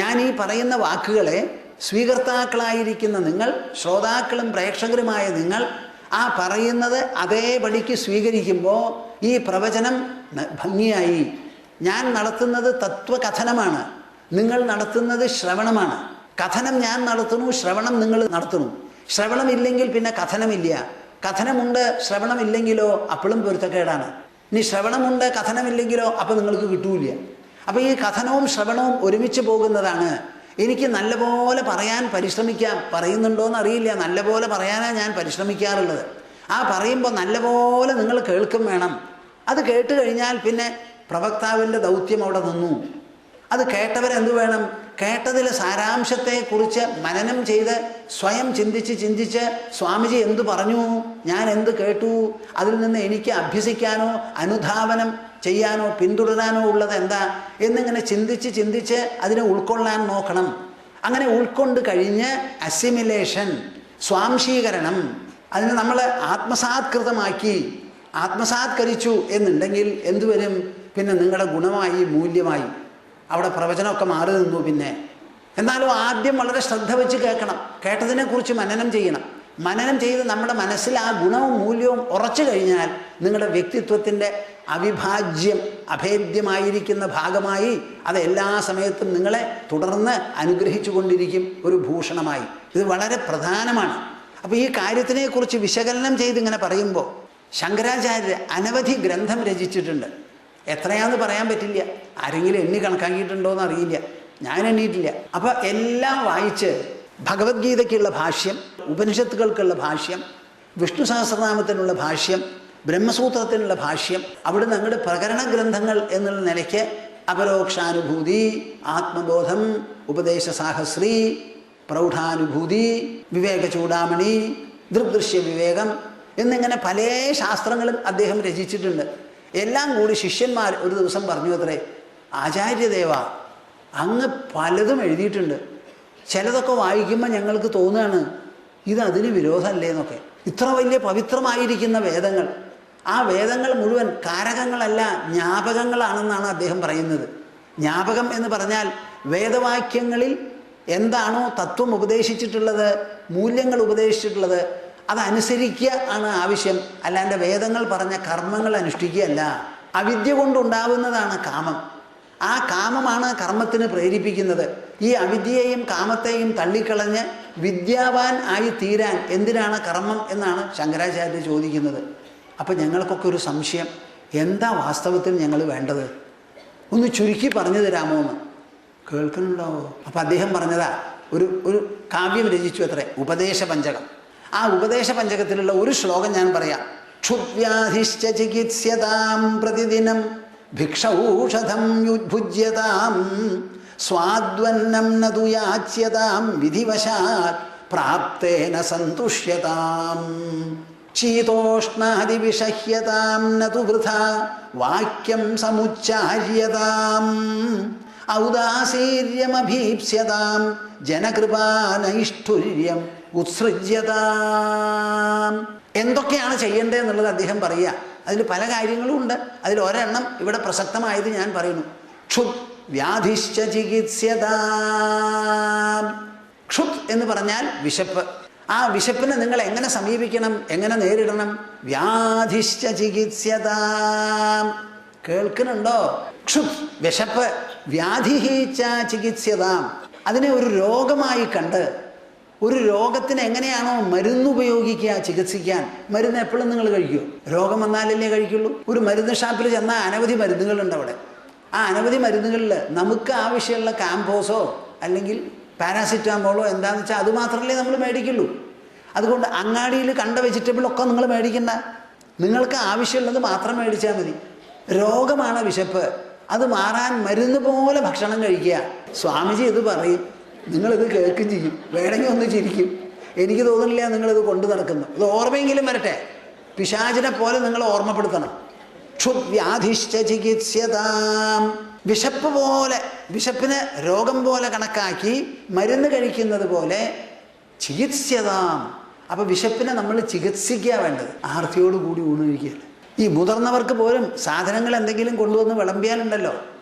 ഞാൻ ഈ പറയുന്ന വാക്കുകളെ സ്വീകർത്താക്കളായിരിക്കുന്ന നിങ്ങൾ, ശ്രോതാക്കളും പ്രേക്ഷകരുമായ നിങ്ങൾ ആ പറയുന്നത് അതേപടിക്ക് സ്വീകരിക്കുമ്പോൾ ഈ പ്രവചനം ഭംഗിയായി. ഞാൻ നടത്തുന്നത് തത്വകഥനമാണ്, നിങ്ങൾ നടത്തുന്നത് ശ്രവണമാണ്. കഥനം ഞാൻ നടത്തുന്നു, ശ്രവണം നിങ്ങൾ നടത്തുന്നു. ശ്രവണമില്ലെങ്കിൽ പിന്നെ കഥനമില്ല. കഥനമുണ്ട് ശ്രവണമില്ലെങ്കിലോ അപ്പോഴും പൊരുത്തക്കേടാണ്. ഇനി ശ്രവണമുണ്ട് കഥനമില്ലെങ്കിലോ അപ്പോൾ നിങ്ങൾക്ക് കിട്ടൂല. അപ്പോൾ ഈ കഥനവും ശ്രവണവും ഒരുമിച്ച് പോകുന്നതാണ്. എനിക്ക് നല്ലപോലെ പറയാൻ പരിശ്രമിക്കാം, പറയുന്നുണ്ടോയെന്ന് അറിയില്ല, നല്ലപോലെ പറയാനാണ് ഞാൻ പരിശ്രമിക്കാറുള്ളത്. ആ പറയുമ്പോൾ നല്ലപോലെ നിങ്ങൾ കേൾക്കും വേണം. അത് കേട്ട് കഴിഞ്ഞാൽ പിന്നെ പ്രവക്താവിൻ്റെ ദൗത്യം അവിടെ നിന്നു. അത് കേട്ടവരെന്ത് വേണം? കേട്ടതിലെ സാരാംശത്തെക്കുറിച്ച് മനനം ചെയ്ത് സ്വയം ചിന്തിച്ച് സ്വാമിജി എന്തു പറഞ്ഞു, ഞാൻ എന്ത് കേട്ടു, അതിൽ നിന്ന് എനിക്ക് അഭ്യസിക്കാനോ അനുധാവനം ചെയ്യാനോ പിന്തുടരാനോ ഉള്ളത് എന്താ എന്നിങ്ങനെ ചിന്തിച്ച് അതിനെ ഉൾക്കൊള്ളാൻ നോക്കണം. അങ്ങനെ ഉൾക്കൊണ്ട് കഴിഞ്ഞ് അസിമിലേഷൻ, സ്വാംശീകരണം, അതിനെ നമ്മൾ ആത്മസാത്കരിച്ചു എന്നുണ്ടെങ്കിൽ എന്തുവരും? പിന്നെ നിങ്ങളുടെ ഗുണമായി, മൂല്യമായി. അവിടെ പ്രവചനമൊക്കെ മാറി നിന്നു. പിന്നെ എന്നാലും ആദ്യം വളരെ ശ്രദ്ധ വെച്ച് കേൾക്കണം. കേട്ടതിനെക്കുറിച്ച് മനനം ചെയ്യണം. മനനം ചെയ്ത് നമ്മുടെ മനസ്സിൽ ആ ഗുണവും മൂല്യവും ഉറച്ചു കഴിഞ്ഞാൽ നിങ്ങളുടെ വ്യക്തിത്വത്തിൻ്റെ അവിഭാജ്യം, അഭേദ്യമായിരിക്കുന്ന ഭാഗമായി അത് എല്ലാ സമയത്തും നിങ്ങളെ തുടർന്ന് അനുഗ്രഹിച്ചു കൊണ്ടിരിക്കും, ഒരു ഭൂഷണമായി. ഇത് വളരെ പ്രധാനമാണ്. അപ്പോൾ ഈ കാര്യത്തിനെക്കുറിച്ച് വിശകലനം ചെയ്ത് ഇങ്ങനെ പറയുമ്പോൾ ശങ്കരാചാര്യർ അനവധി ഗ്രന്ഥം രചിച്ചിട്ടുണ്ട്. എത്രയാണെന്ന് പറയാൻ പറ്റില്ല. ആരെങ്കിലും എണ്ണി കണക്കാക്കിയിട്ടുണ്ടോ എന്ന് അറിയില്ല, ഞാൻ എണ്ണിയിട്ടില്ല. അപ്പോൾ എല്ലാം വായിച്ച് ഭഗവത്ഗീതയ്ക്കുള്ള ഭാഷ്യം, ഉപനിഷത്തുകൾക്കുള്ള ഭാഷ്യം, വിഷ്ണു സഹസ്രനാമത്തിനുള്ള ഭാഷ്യം, ബ്രഹ്മസൂത്രത്തിനുള്ള ഭാഷ്യം, അവിടുന്ന് അങ്ങോട്ട് പ്രകരണ ഗ്രന്ഥങ്ങൾ എന്നുള്ള നിലയ്ക്ക് അപരോക്ഷാനുഭൂതി, ആത്മബോധം, ഉപദേശസാഹസ്രീ, പ്രൗഢാനുഭൂതി, വിവേകചൂടാമണി, ദൃഗ്ദൃശ്യ വിവേകം എന്നിങ്ങനെ പല ശാസ്ത്രങ്ങളും അദ്ദേഹം രചിച്ചിട്ടുണ്ട്. എല്ലാം കൂടി ശിഷ്യന്മാർ ഒരു ദിവസം പറഞ്ഞു അത്രേ, ആചാര്യദേവ അങ്ങ് പലതും എഴുതിയിട്ടുണ്ട്, ചിലതൊക്കെ വായിക്കുമ്പോൾ ഞങ്ങൾക്ക് തോന്നുകയാണ് ഇത് അതിന് വിരോധമല്ലേ എന്നൊക്കെ. ഇത്ര വലിയ പവിത്രമായിരിക്കുന്ന വേദങ്ങൾ, ആ വേദങ്ങൾ മുഴുവൻ കാരകങ്ങളല്ല ജ്ഞാപകങ്ങളാണെന്നാണ് അദ്ദേഹം പറയുന്നത്. ജ്ഞാപകം എന്ന് പറഞ്ഞാൽ വേദവാക്യങ്ങളിൽ എന്താണോ തത്വം ഉപദേശിച്ചിട്ടുള്ളത്, മൂല്യങ്ങൾ ഉപദേശിച്ചിട്ടുള്ളത് അതനുസരിക്കുക ആണ് ആവശ്യം. അല്ലാണ്ട് വേദങ്ങൾ പറഞ്ഞ കർമ്മങ്ങൾ അനുഷ്ഠിക്കുകയല്ല. അവിദ്യ കൊണ്ടുണ്ടാവുന്നതാണ് കാമം. ആ കാമമാണ് കർമ്മത്തിന് പ്രേരിപ്പിക്കുന്നത്. ഈ അവിദ്യയെയും കാമത്തെയും തള്ളിക്കളഞ്ഞ് വിദ്യാവാൻ ആയി തീരാൻ എന്തിനാണ് കർമ്മം എന്നാണ് ശങ്കരാചാര്യർ ചോദിക്കുന്നത്. അപ്പം ഞങ്ങൾക്കൊക്കെ ഒരു സംശയം, എന്താ വാസ്തവത്തിൽ ഞങ്ങൾ വേണ്ടത്? ഒന്ന് ചുരുക്കി പറഞ്ഞു തരാമോ എന്ന്. കേൾക്കുന്നുണ്ടാവോ? അപ്പം അദ്ദേഹം പറഞ്ഞതാ, ഒരു കാവ്യം രചിച്ചു അത്രേ, ഉപദേശപഞ്ചകം. ആ ഉപദേശപഞ്ചകത്തിലുള്ള ഒരു ശ്ലോകം ഞാൻ പറയാം. ക്ഷുദ്വ്യാധിശ്ച ചികിത്സ്യതാം പ്രതിദിനം ഭിക്ഷൗഷധം യുദ്ഭുജ്യതാം സ്വാദ്വന്നം നതു യാച്യതാം വിധിവശാത് പ്രാപ്തേന സന്തുഷ്യതാം ശീതോഷ്ണാദിവിഷഹ്യതാം നതു വൃഥാ വാക്യം സമുച്ചാര്യതാം ഔദാസീര്യമഭീപ്സ്യതാം ജനകൃപാനൈഷ്ഠുര്യം ഉത്സൃജ്യതാം. എന്തൊക്കെയാണ് ചെയ്യേണ്ടത് എന്നുള്ളത് അദ്ദേഹം പറയുക. അതിൽ പല കാര്യങ്ങളും ഉണ്ട്. അതിൽ ഒരെണ്ണം ഇവിടെ പ്രസക്തമായത് ഞാൻ പറയുന്നു. ക്ഷുത് വ്യാധിശ്ച ചികിത്സ്യതാം. ക്ഷുത് എന്ന് പറഞ്ഞാൽ വിശപ്പ്. ആ വിശപ്പിനെ നിങ്ങൾ എങ്ങനെ സമീപിക്കണം, എങ്ങനെ നേരിടണം? വ്യാധിശ്ച ചികിത്സ്യതാം. കേൾക്കുന്നുണ്ടോ? ക്ഷുത് വിശപ്പ്, വ്യാധിഹീച്ച ചികിത്സ്യതാം. അതിനെ ഒരു രോഗമായി കണ്ട്, ഒരു രോഗത്തിന് എങ്ങനെയാണോ മരുന്ന് ഉപയോഗിക്കുക ചികിത്സിക്കാൻ, മരുന്ന് എപ്പോഴും നിങ്ങൾ കഴിക്കുമോ? രോഗം വന്നാലല്ലേ കഴിക്കുള്ളൂ. ഒരു മരുന്ന് ഷാപ്പിൽ ചെന്നാൽ അനവധി മരുന്നുകളുണ്ട് അവിടെ. ആ അനവധി മരുന്നുകളിൽ നമുക്ക് ആവശ്യമുള്ള കാമ്പോസോ അല്ലെങ്കിൽ പാരാസിറ്റാമോളോ എന്താണെന്ന് വെച്ചാൽ അത് മാത്രമല്ലേ നമ്മൾ മേടിക്കുള്ളൂ. അതുകൊണ്ട് അങ്ങാടിയിൽ കണ്ട വെജിറ്റബിളൊക്കെ നിങ്ങൾ മേടിക്കണ്ട, നിങ്ങൾക്ക് ആവശ്യമുള്ളത് മാത്രം മേടിച്ചാൽ മതി. രോഗമാണ് വിശപ്പ്, അത് മാറാൻ മരുന്ന് പോലെ ഭക്ഷണം കഴിക്കുക. സ്വാമിജി ഇത് പറയും, നിങ്ങളിത് കേൾക്കും ചെയ്യും, വേണമെങ്കിൽ ഒന്ന് ചിരിക്കും. എനിക്ക് തോന്നുന്നില്ല നിങ്ങളിത് കൊണ്ടു നടക്കുന്നു. ഇത് ഓർമ്മയെങ്കിലും വരട്ടെ. പിശാചിനെ പോലെ നിങ്ങൾ ഓർമ്മപ്പെടുത്തണം. ക്ഷുവ്യാധിശ്ച ചികിത്സ്യതാം. വിശപ്പ് പോലെ, വിശപ്പിന് രോഗം പോലെ കണക്കാക്കി മരുന്ന് കഴിക്കുന്നത് പോലെ ചികിത്സ്യതാം. അപ്പോൾ വിശപ്പിനെ നമ്മൾ ചികിത്സിക്കുക വേണ്ടത്, ആർത്തിയോടുകൂടി ഊണ് കഴിക്കുക. ഈ മുതിർന്നവർക്ക് പോലും സാധനങ്ങൾ എന്തെങ്കിലും കൊണ്ടുവന്ന് വിളമ്പിയാലുണ്ടല്ലോ,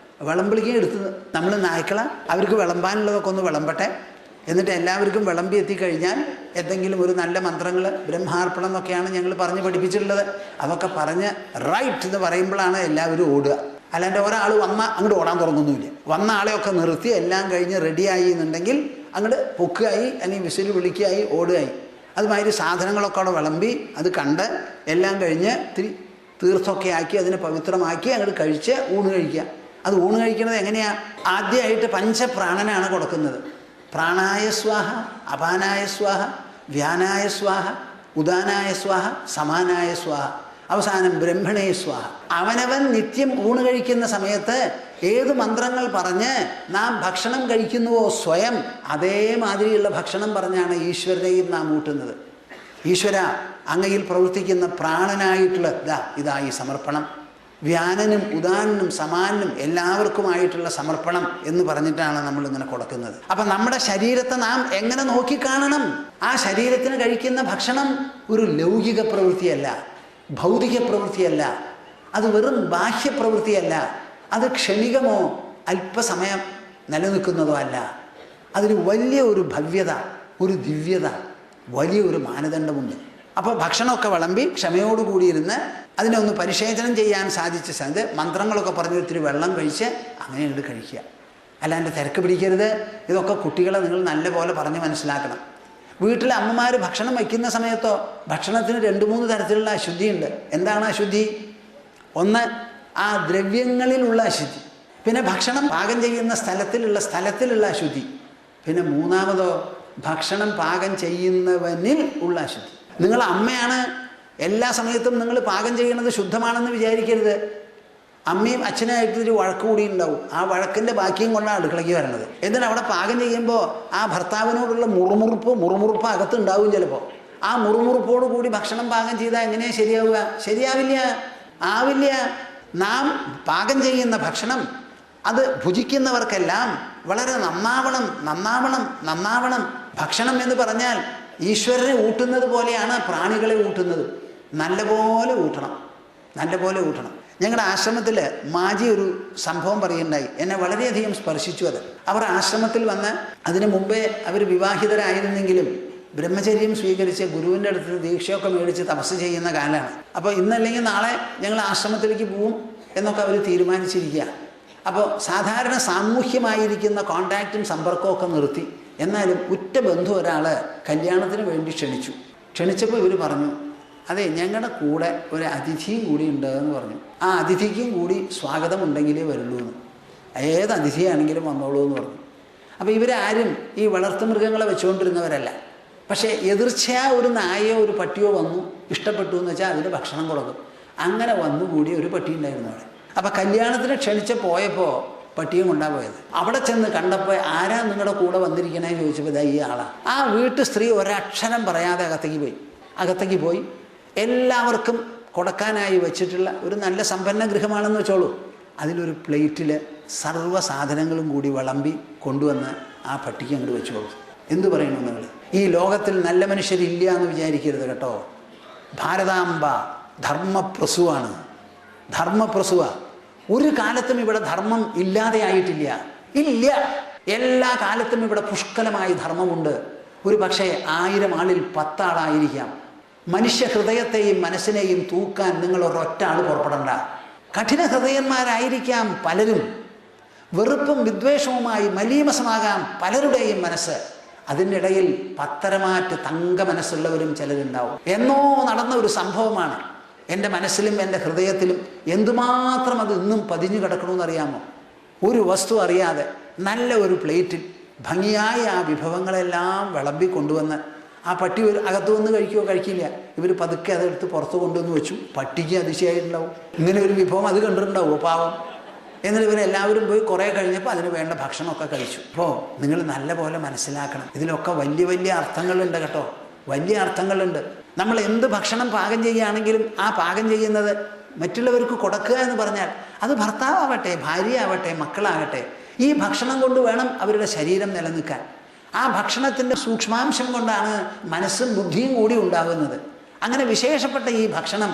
വിളമ്പിളിക്കും എടുത്ത് നമ്മൾ നായ്ക്കള അവർക്ക് വിളമ്പാനുള്ളതൊക്കെ ഒന്ന് വിളമ്പട്ടെ, എന്നിട്ട് എല്ലാവർക്കും വിളമ്പി എത്തിക്കഴിഞ്ഞാൽ എന്തെങ്കിലും ഒരു നല്ല മന്ത്രങ്ങൾ, ബ്രഹ്മാർപ്പണം എന്നൊക്കെയാണ് ഞങ്ങൾ പറഞ്ഞ് പഠിപ്പിച്ചിട്ടുള്ളത്. അതൊക്കെ പറഞ്ഞ് റൈറ്റ് എന്ന് പറയുമ്പോഴാണ് എല്ലാവരും ഓടുക. അല്ലാണ്ട് ഒരാൾ വന്നാൽ അങ്ങോട്ട് ഓടാൻ തുടങ്ങുന്നില്ല. വന്ന ആളെയൊക്കെ നിർത്തി എല്ലാം കഴിഞ്ഞ് റെഡിയായി എന്നുണ്ടെങ്കിൽ അങ്ങോട്ട് പൊക്കുകയായി, അല്ലെങ്കിൽ വിസിൽ വിളിക്കുകയായി, ഓടുകയായി. അതുമാതിരി സാധനങ്ങളൊക്കെ അവിടെ വിളമ്പി അത് കണ്ട് എല്ലാം കഴിഞ്ഞ് തീർത്ഥമൊക്കെ ആക്കി അതിനെ പവിത്രമാക്കി അങ്ങോട്ട് കഴിച്ച് ഊണ് കഴിക്കുക. അത് ഊണ് കഴിക്കുന്നത് എങ്ങനെയാണ്? ആദ്യമായിട്ട് പഞ്ചപ്രാണനാണ് കൊടുക്കുന്നത്. പ്രാണായ സ്വാഹ, അപാനായ സ്വാഹ, വ്യാനായ സ്വാഹ, ഉദാനായ സ്വാഹ, സമാനായ സ്വാഹ, അവസാനം ബ്രഹ്മണേ സ്വാഹ. അവനവൻ നിത്യം ഊണ് കഴിക്കുന്ന സമയത്ത് ഏത് മന്ത്രങ്ങൾ പറഞ്ഞ് നാം ഭക്ഷണം കഴിക്കുന്നുവോ സ്വയം, അതേമാതിരിയുള്ള ഭക്ഷണം പറഞ്ഞാണ് ഈശ്വരനെയും നാം ഊട്ടുന്നത്. ഈശ്വര, അങ്ങയിൽ പ്രവർത്തിക്കുന്ന പ്രാണനായിട്ടുള്ള ഇതാ ഈ സമർപ്പണം, വ്യാനനും ഉദാനനും സമാനും എല്ലാവർക്കുമായിട്ടുള്ള സമർപ്പണം എന്ന് പറഞ്ഞിട്ടാണ് നമ്മളിങ്ങനെ കൊടുക്കുന്നത്. അപ്പം നമ്മുടെ ശരീരത്തെ നാം എങ്ങനെ നോക്കിക്കാണണം? ആ ശരീരത്തിന് കഴിക്കുന്ന ഭക്ഷണം ഒരു ലൗകിക പ്രവൃത്തിയല്ല, ഭൗതിക പ്രവൃത്തിയല്ല, അത് വെറും ബാഹ്യപ്രവൃത്തിയല്ല, അത് ക്ഷണികമോ അല്പസമയം നിലനിൽക്കുന്നതോ അല്ല. അതിന് വലിയ ഒരു ഭവ്യത, ഒരു ദിവ്യത, വലിയ ഒരു മാനദണ്ഡമുണ്ട്. അപ്പോൾ ഭക്ഷണമൊക്കെ വിളമ്പി ക്ഷമയോടുകൂടിയിരുന്ന് അതിനെ ഒന്ന് പരിശേചനം ചെയ്യാൻ സാധിച്ച സമയത്ത് മന്ത്രങ്ങളൊക്കെ പറഞ്ഞ് ഒത്തിരി വെള്ളം കഴിച്ച് അങ്ങനെയുണ്ട് കഴിക്കുക. അല്ലാണ്ട് തിരക്ക് പിടിക്കരുത്. ഇതൊക്കെ കുട്ടികളെ നിങ്ങൾ നല്ല പോലെ പറഞ്ഞ് മനസ്സിലാക്കണം. വീട്ടിലെ അമ്മമാർ ഭക്ഷണം വയ്ക്കുന്ന സമയത്തോ ഭക്ഷണത്തിന് 2-3 തരത്തിലുള്ള അശുദ്ധിയുണ്ട്. എന്താണ് അശുദ്ധി? ഒന്ന് ആ ദ്രവ്യങ്ങളിലുള്ള അശുദ്ധി, പിന്നെ ഭക്ഷണം പാകം ചെയ്യുന്ന സ്ഥലത്തിലുള്ള അശുദ്ധി, പിന്നെ മൂന്നാമതോ ഭക്ഷണം പാകം ചെയ്യുന്നവനിൽ ഉള്ള അശുദ്ധി. നിങ്ങൾ അമ്മയാണ്, എല്ലാ സമയത്തും നിങ്ങൾ പാകം ചെയ്യുന്നത് ശുദ്ധമാണെന്ന് വിചാരിക്കരുത്. അമ്മയും അച്ഛനായിട്ട് ഒരു വഴക്ക് കൂടി ഉണ്ടാവും. ആ വഴക്കിൻ്റെ ബാക്കിയും കൊണ്ടാണ് അടുക്കളയ്ക്ക് വരണത്. എന്നിട്ട് അവിടെ പാകം ചെയ്യുമ്പോൾ ആ ഭർത്താവിനോടുള്ള മുറുമുറുപ്പ് അകത്തുണ്ടാവും. ചിലപ്പോൾ ആ മുറുമുറുപ്പോട് കൂടി ഭക്ഷണം പാകം ചെയ്താൽ എങ്ങനെയാണ് ശരിയാവുക? ആവില്ല. നാം പാകം ചെയ്യുന്ന ഭക്ഷണം അത് ഭുജിക്കുന്നവർക്കെല്ലാം വളരെ നന്നാവണം. ഭക്ഷണം എന്ന് പറഞ്ഞാൽ ഈശ്വരനെ ഊട്ടുന്നത് പോലെയാണ് പ്രാണികളെ ഊട്ടുന്നത്. നല്ലപോലെ ഊട്ടണം. ഞങ്ങളുടെ ആശ്രമത്തിൽ മാജി ഒരു സംഭവം പറയുണ്ടായി, എന്നെ വളരെയധികം സ്പർശിച്ചു. അത് അവർ ആശ്രമത്തിൽ വന്ന് അതിനു മുമ്പേ അവർ വിവാഹിതരായിരുന്നെങ്കിലും ബ്രഹ്മചര്യം സ്വീകരിച്ച് ഗുരുവിൻ്റെ അടുത്ത് ദീക്ഷയൊക്കെ മേടിച്ച് തപസ് ചെയ്യുന്ന കാലമാണ്. അപ്പോൾ ഇന്നല്ലെങ്കിൽ നാളെ ഞങ്ങൾ ആശ്രമത്തിലേക്ക് പോവും എന്നൊക്കെ അവർ തീരുമാനിച്ചിരിക്കുക. അപ്പോൾ സാധാരണ സാമൂഹ്യമായിരിക്കുന്ന കോണ്ടാക്റ്റും സമ്പർക്കവും ഒക്കെ നിർത്തി. എന്നാലും ഉറ്റ ബന്ധു ഒരാൾ കല്യാണത്തിന് വേണ്ടി ക്ഷണിച്ചപ്പോൾ ഇവർ പറഞ്ഞു, അതെ ഞങ്ങളുടെ കൂടെ ഒരു അതിഥിയും കൂടി ഉണ്ട് എന്ന് പറഞ്ഞു. ആ അതിഥിക്കും കൂടി സ്വാഗതമുണ്ടെങ്കിലേ വരുള്ളൂ എന്ന്. ഏത് അതിഥിയാണെങ്കിലും വന്നോളൂ എന്ന് പറഞ്ഞു. അപ്പോൾ ഇവരാരും ഈ വളർത്തുമൃഗങ്ങളെ വെച്ചുകൊണ്ടിരുന്നവരല്ല. പക്ഷേ എതിർച്ചയാ ഒരു നായയോ ഒരു പട്ടിയോ വന്നു, ഇഷ്ടപ്പെട്ടു എന്ന് വെച്ചാൽ അതിന് ഭക്ഷണം കൊടുക്കും. അങ്ങനെ വന്നുകൂടി ഒരു പട്ടി ഉണ്ടായിരുന്നു അവിടെ. അപ്പോൾ കല്യാണത്തിന് ക്ഷണിച്ച് പോയപ്പോൾ പട്ടിയും കൊണ്ടാണ് പോയത്. അവിടെ ചെന്ന് കണ്ടപ്പോൾ ആരാ നിങ്ങളുടെ കൂടെ വന്നിരിക്കണേന്ന് ചോദിച്ചപ്പോൾ ഇതാ ഈ ആളാണ്. ആ വീട്ടു സ്ത്രീ ഒരക്ഷരം പറയാതെ അകത്തേക്ക് പോയി എല്ലാവർക്കും കൊടുക്കാനായി വെച്ചിട്ടുള്ള ഒരു നല്ല സമ്പന്ന ഗൃഹമാണെന്ന് വെച്ചോളൂ. അതിലൊരു പ്ലേറ്റിൽ സർവ്വ സാധനങ്ങളും കൂടി വിളമ്പി കൊണ്ടുവന്ന് ആ പട്ടിക്ക് അങ്ങോട്ട് വെച്ചു കൊടുത്തു. എന്തു പറയുന്നു നിങ്ങൾ? ഈ ലോകത്തിൽ നല്ല മനുഷ്യരില്ല എന്ന് വിചാരിക്കരുത് കേട്ടോ. ഭാരതാംബ ധർമ്മപ്രസുവാണ്. ഒരു കാലത്തും ഇവിടെ ധർമ്മം ഇല്ലാതെയായിട്ടില്ല. ഇല്ല, എല്ലാ കാലത്തും ഇവിടെ പുഷ്കലമായി ധർമ്മമുണ്ട്. ഒരു പക്ഷേ 1000 ആളിൽ 10 ആളായിരിക്കാം. മനുഷ്യ ഹൃദയത്തെയും മനസ്സിനെയും തൂക്കാൻ നിങ്ങൾ ഒരൊറ്റ ആൾ പുറപ്പെടണ്ട. കഠിന ഹൃദയന്മാരായിരിക്കാം പലരും. വെറുപ്പും വിദ്വേഷവുമായി മലീമസമാകാം പലരുടെയും മനസ്സ്. അതിൻ്റെ ഇടയിൽ പത്തരമാറ്റ് തങ്ക മനസ്സുള്ളവരും ചിലരുണ്ടാവും. എന്നോ നടന്ന ഒരു സംഭവമാണ് എൻ്റെ മനസ്സിലും എൻ്റെ ഹൃദയത്തിലും. എന്തുമാത്രം അത് ഇന്നും പതിഞ്ഞു കിടക്കണമെന്നറിയാമോ? ഒരു വസ്തു അറിയാതെ നല്ല ഒരു പ്ലേറ്റിൽ ഭംഗിയായ ആ വിഭവങ്ങളെല്ലാം വിളമ്പി കൊണ്ടുവന്ന് ആ പട്ടി ഒരു അകത്ത് വന്ന് കഴിക്കുകയോ കഴിക്കില്ല. ഇവർ പതുക്കെ അതെടുത്ത് പുറത്ത് കൊണ്ടുവന്ന് വെച്ചു. പട്ടിക്ക് അതിശയായിട്ടുണ്ടാവും. ഇങ്ങനെ ഒരു വിഭവം അത് കണ്ടിട്ടുണ്ടാവുമോ പാവം? എന്നിട്ട് ഇവരെല്ലാവരും പോയി കുറേ കഴിഞ്ഞപ്പോൾ അതിന് വേണ്ട ഭക്ഷണമൊക്കെ കഴിച്ചു. അപ്പോൾ നിങ്ങൾ നല്ല പോലെ മനസ്സിലാക്കണം, ഇതിലൊക്കെ വലിയ വലിയ അർത്ഥങ്ങളുണ്ട് കേട്ടോ. വലിയ അർത്ഥങ്ങളുണ്ട്. നമ്മൾ എന്ത് ഭക്ഷണം പാകം ചെയ്യുകയാണെങ്കിലും ആ പാകം ചെയ്യുന്നത് മറ്റുള്ളവർക്ക് കൊടുക്കുക എന്ന് പറഞ്ഞാൽ അത് ഭർത്താവട്ടെ, ഭാര്യയാവട്ടെ, മക്കളാകട്ടെ, ഈ ഭക്ഷണം കൊണ്ട് വേണം അവരുടെ ശരീരം നിലനിൽക്കാൻ. ആ ഭക്ഷണത്തിൻ്റെ സൂക്ഷ്മാംശം കൊണ്ടാണ് മനസ്സും ബുദ്ധിയും കൂടി ഉണ്ടാകുന്നത്. അങ്ങനെ വിശേഷപ്പെട്ട ഈ ഭക്ഷണം,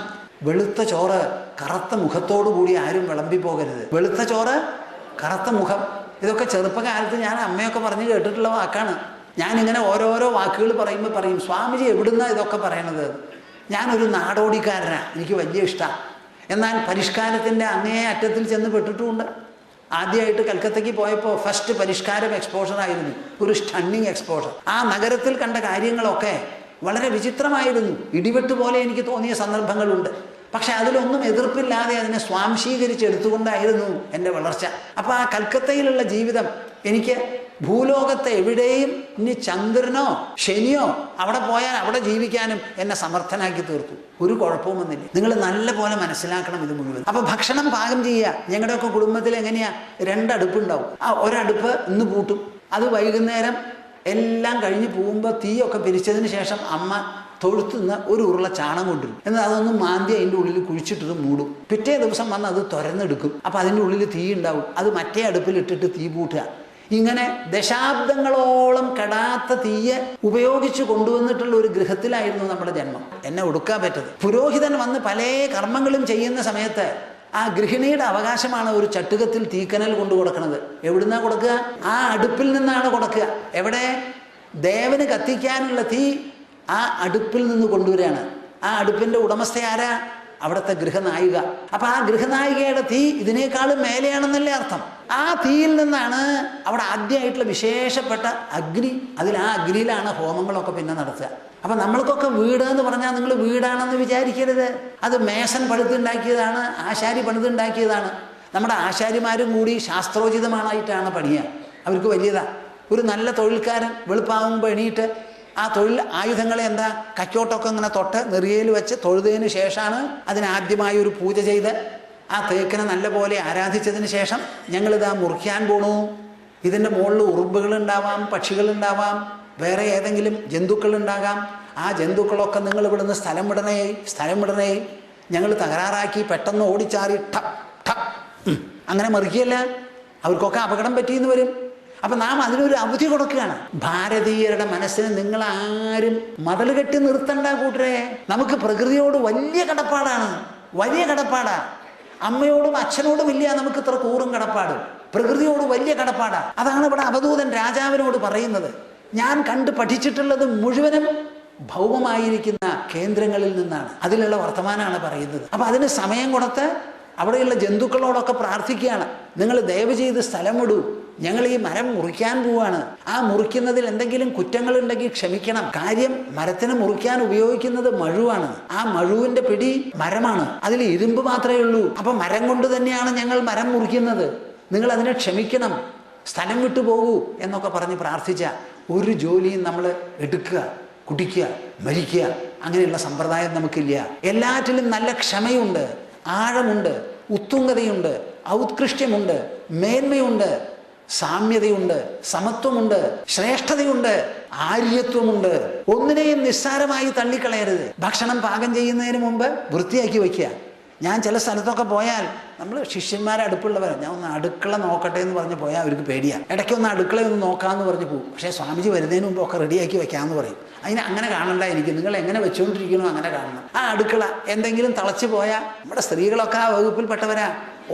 വെളുത്ത ചോറ് കറുത്ത മുഖത്തോടു കൂടി ആരും വിളമ്പിപ്പോകരുത്. വെളുത്ത ചോറ് കറുത്ത മുഖം, ഇതൊക്കെ ചെറുപ്പകാലത്ത് ഞാൻ അമ്മയൊക്കെ പറഞ്ഞ് കേട്ടിട്ടുള്ള വാക്കാണ്. ഞാനിങ്ങനെ ഓരോരോ വാക്കുകൾ പറയുമ്പോൾ പറയും, സ്വാമിജി എവിടുന്നാണ് ഇതൊക്കെ പറയണത്? ഞാനൊരു നാടോടിക്കാരനാണ്, എനിക്ക് വലിയ ഇഷ്ടമാണ്. എന്നാൽ പരിഷ്കാരത്തിൻ്റെ അങ്ങേ അറ്റത്തിൽ ചെന്ന് പെട്ടിട്ടുമുണ്ട്. ആദ്യമായിട്ട് കൽക്കത്തയ്ക്ക് പോയപ്പോൾ ഫസ്റ്റ് പരിഷ്കാരം എക്സ്പോഷറായിരുന്നു, ഒരു സ്റ്റണ്ണിങ് എക്സ്പോഷർ. ആ നഗരത്തിൽ കണ്ട കാര്യങ്ങളൊക്കെ വളരെ വിചിത്രമായിരുന്നു. ഇടിവെട്ട് പോലെ എനിക്ക് തോന്നിയ സന്ദർഭങ്ങളുണ്ട്. പക്ഷെ അതിലൊന്നും എതിർപ്പില്ലാതെ അതിനെ സ്വാംശീകരിച്ചെടുത്തുകൊണ്ടായിരുന്നു എൻ്റെ വളർച്ച. അപ്പോൾ ആ കൽക്കത്തയിലുള്ള ജീവിതം എനിക്ക് ഭൂലോകത്തെ എവിടെയും ഇനി ചന്ദ്രനോ ശനിയോ അവിടെ പോയാൽ അവിടെ ജീവിക്കാനും എന്നെ സമർത്ഥനാക്കി തീർത്തു. ഒരു കുഴപ്പവും വന്നില്ല. നിങ്ങൾ നല്ല പോലെ മനസ്സിലാക്കണം ഇത് മുഴുവൻ. അപ്പോൾ ഭക്ഷണം പാകം ചെയ്യുക. ഞങ്ങളുടെയൊക്കെ കുടുംബത്തിൽ എങ്ങനെയാ? 2 അടുപ്പുണ്ടാവും. ആ ഒരടുപ്പ് ഇന്ന് പൂട്ടും. അത് വൈകുന്നേരം എല്ലാം കഴിഞ്ഞ് പോകുമ്പോൾ തീയൊക്കെ പിരിച്ചതിന് ശേഷം അമ്മ തൊഴുത്തുനിന്ന് ഒരു ഉരുള ചാണം കൊണ്ടുവരും. എന്നാൽ അതൊന്നും മാന്തി അതിൻ്റെ ഉള്ളിൽ കുഴിച്ചിട്ടിട്ട് മൂടും. പിറ്റേ ദിവസം വന്ന് അത് തുരന്നെടുക്കും. അപ്പോൾ അതിൻ്റെ ഉള്ളിൽ തീ ഉണ്ടാവും. അത് മറ്റേ അടുപ്പിലിട്ടിട്ട് തീ പൂട്ടുക. ഇങ്ങനെ ദശാബ്ദങ്ങളോളം കെടാത്ത തീയെ ഉപയോഗിച്ച് കൊണ്ടുവന്നിട്ടുള്ള ഒരു ഗൃഹത്തിലായിരുന്നു നമ്മുടെ ജന്മം. എന്നെ ഒടുക്കാൻ പറ്റത്. പുരോഹിതൻ വന്ന് പല കർമ്മങ്ങളും ചെയ്യുന്ന സമയത്ത് ആ ഗൃഹിണിയുടെ അവകാശമാണ് ഒരു ചട്ടുകത്തിൽ തീക്കനൽ കൊണ്ടു കൊടുക്കുന്നത്. എവിടുന്നാ കൊടുക്കുക? ആ അടുപ്പിൽ നിന്നാണ് കൊടുക്കുക. എവിടെ? ദേവന് കത്തിക്കാനുള്ള തീ ആ അടുപ്പിൽ നിന്ന് കൊണ്ടുവരികയാണ്. ആ അടുപ്പിൻ്റെ ഉടമസ്ഥ ആരാ? അവിടുത്തെ ഗൃഹനായിക. അപ്പം ആ ഗൃഹനായികയുടെ തീ ഇതിനേക്കാളും മേലെയാണെന്നല്ലേ അർത്ഥം. ആ തീയിൽ നിന്നാണ് അവിടെ ആദ്യമായിട്ടുള്ള വിശേഷപ്പെട്ട അഗ്നി. ആ അഗ്നിയിലാണ് ഹോമങ്ങളൊക്കെ പിന്നെ നടത്തുക. അപ്പം നമ്മൾക്കൊക്കെ വീട് എന്ന് പറഞ്ഞാൽ നിങ്ങൾ വീടാണെന്ന് വിചാരിക്കരുത്. അത് മേസൻ പണിതുണ്ടാക്കിയതാണ്, ആശാരി പണിതുണ്ടാക്കിയതാണ്. നമ്മുടെ ആശാരിമാരും കൂടി ശാസ്ത്രോചിതമായിട്ടാണ് പണിയുക. അവർക്ക് വലിയതാണ്. ഒരു നല്ല തൊഴിൽക്കാരൻ വെളുപ്പാവുമ്പോൾ എണീറ്റ് ആ തൊഴിൽ ആയുധങ്ങളെ എന്താ കച്ചോട്ടൊക്കെ ഇങ്ങനെ തൊട്ട് നെറിയയിൽ വെച്ച് തൊഴുതതിന് ശേഷമാണ് അതിനാദ്യമായി ഒരു പൂജ ചെയ്ത് ആ തേക്കിനെ നല്ലപോലെ ആരാധിച്ചതിന് ശേഷം ഞങ്ങളിതാ മുറിക്കാൻ പോണു. ഇതിൻ്റെ മുകളിൽ ഉറുമ്പുകളുണ്ടാവാം, പക്ഷികളുണ്ടാവാം, വേറെ ഏതെങ്കിലും ജന്തുക്കളുണ്ടാകാം. ആ ജന്തുക്കളൊക്കെ നിങ്ങൾ ഇവിടുന്ന് സ്ഥലം വിടണേ ഞങ്ങൾ തകരാറാക്കി പെട്ടെന്ന് ഓടിച്ചാറി ടപ് ടപ് അങ്ങനെ മറിക്കുകയല്ല. അവർക്കൊക്കെ അപകടം പറ്റിയെന്ന് വരും. അപ്പം നാം അതിനൊരു അവധി കൊടുക്കുകയാണ്. ഭാരതീയരുടെ മനസ്സിന് നിങ്ങളാരും മതിൽ കെട്ടി നിർത്തണ്ട കൂട്ടരെ. നമുക്ക് പ്രകൃതിയോട് വലിയ കടപ്പാടാണ്, വലിയ കടപ്പാടാണ്. അമ്മയോടും അച്ഛനോടും ഇല്ല നമുക്ക് ഇത്ര കൂറും കടപ്പാട്. പ്രകൃതിയോട് വലിയ കടപ്പാടാണ്. അതാണ് ഇവിടെ അവധൂതൻ രാജാവിനോട് പറയുന്നത്. ഞാൻ കണ്ട് പഠിച്ചിട്ടുള്ളത് മുഴുവനും ഭൗമമായിരിക്കുന്ന കേന്ദ്രങ്ങളിൽ നിന്നാണ്. അതിലുള്ള വർത്തമാനമാണ് പറയുന്നത്. അപ്പം അതിന് സമയം കൊടുത്ത് അവിടെയുള്ള ജന്തുക്കളോടൊക്കെ പ്രാർത്ഥിക്കുകയാണ്. നിങ്ങൾ ദയവ് ചെയ്ത് സ്ഥലം വിടൂ, ഞങ്ങൾ ഈ മരം മുറിക്കാൻ പോവാണ്. ആ മുറിക്കുന്നതിൽ എന്തെങ്കിലും കുറ്റങ്ങളുണ്ടെങ്കിൽ ക്ഷമിക്കണം. കാര്യം മരത്തിന് മുറിക്കാൻ ഉപയോഗിക്കുന്നത് മഴുവാണ്. ആ മഴുവിന്റെ പിടി മരമാണ്, അതിൽ ഇരുമ്പ് മാത്രമേ ഉള്ളൂ. അപ്പൊ മരം കൊണ്ട് തന്നെയാണ് ഞങ്ങൾ മരം മുറിക്കുന്നത്, നിങ്ങൾ അതിനെ ക്ഷമിക്കണം, സ്ഥലം വിട്ടു പോകൂ എന്നൊക്കെ പറഞ്ഞ് പ്രാർത്ഥിച്ച ഒരു ജോലിയും നമ്മൾ എടുക്കുക, കുടിക്കുക, മരിക്കുക അങ്ങനെയുള്ള സമ്പ്രദായം നമുക്കില്ല. എല്ലാറ്റിലും നല്ല ക്ഷമയുണ്ട്, ആഴമുണ്ട്, ഉത്തുംഗതയുണ്ട്, ഔത്കൃഷ്ട്യമുണ്ട്, മേന്മയുണ്ട്, സാമ്യതയുണ്ട്, സമത്വമുണ്ട്, ശ്രേഷ്ഠതയുണ്ട്, ആര്യത്വമുണ്ട്. ഒന്നിനെയും നിസ്സാരമായി തള്ളിക്കളയരുത്. ഭക്ഷണം പാകം ചെയ്യുന്നതിന് മുമ്പ് വൃത്തിയാക്കി വയ്ക്കുക. ഞാൻ ചില സ്ഥലത്തൊക്കെ പോയാൽ നമ്മൾ ശിഷ്യന്മാരെ അടുപ്പുള്ളവർ, ഞാൻ ഒന്ന് അടുക്കള നോക്കട്ടെ എന്ന് പറഞ്ഞ് പോയാൽ അവർക്ക് പേടിയാണ്. ഇടയ്ക്കൊന്ന് അടുക്കളയൊന്ന് നോക്കാമെന്ന് പറഞ്ഞ് പോകും. പക്ഷേ സ്വാമിജി വരുന്നതിന് മുമ്പ് ഒക്കെ റെഡിയാക്കി വെക്കാമെന്ന് പറയും. അതിന് അങ്ങനെ കാണണ്ട, എനിക്ക് നിങ്ങൾ എങ്ങനെ വെച്ചുകൊണ്ടിരിക്കണോ അങ്ങനെ കാണണം. ആ അടുക്കള എന്തെങ്കിലും തിളച്ച് പോയാൽ നമ്മുടെ സ്ത്രീകളൊക്കെ ആ വകുപ്പിൽപ്പെട്ടവരാ.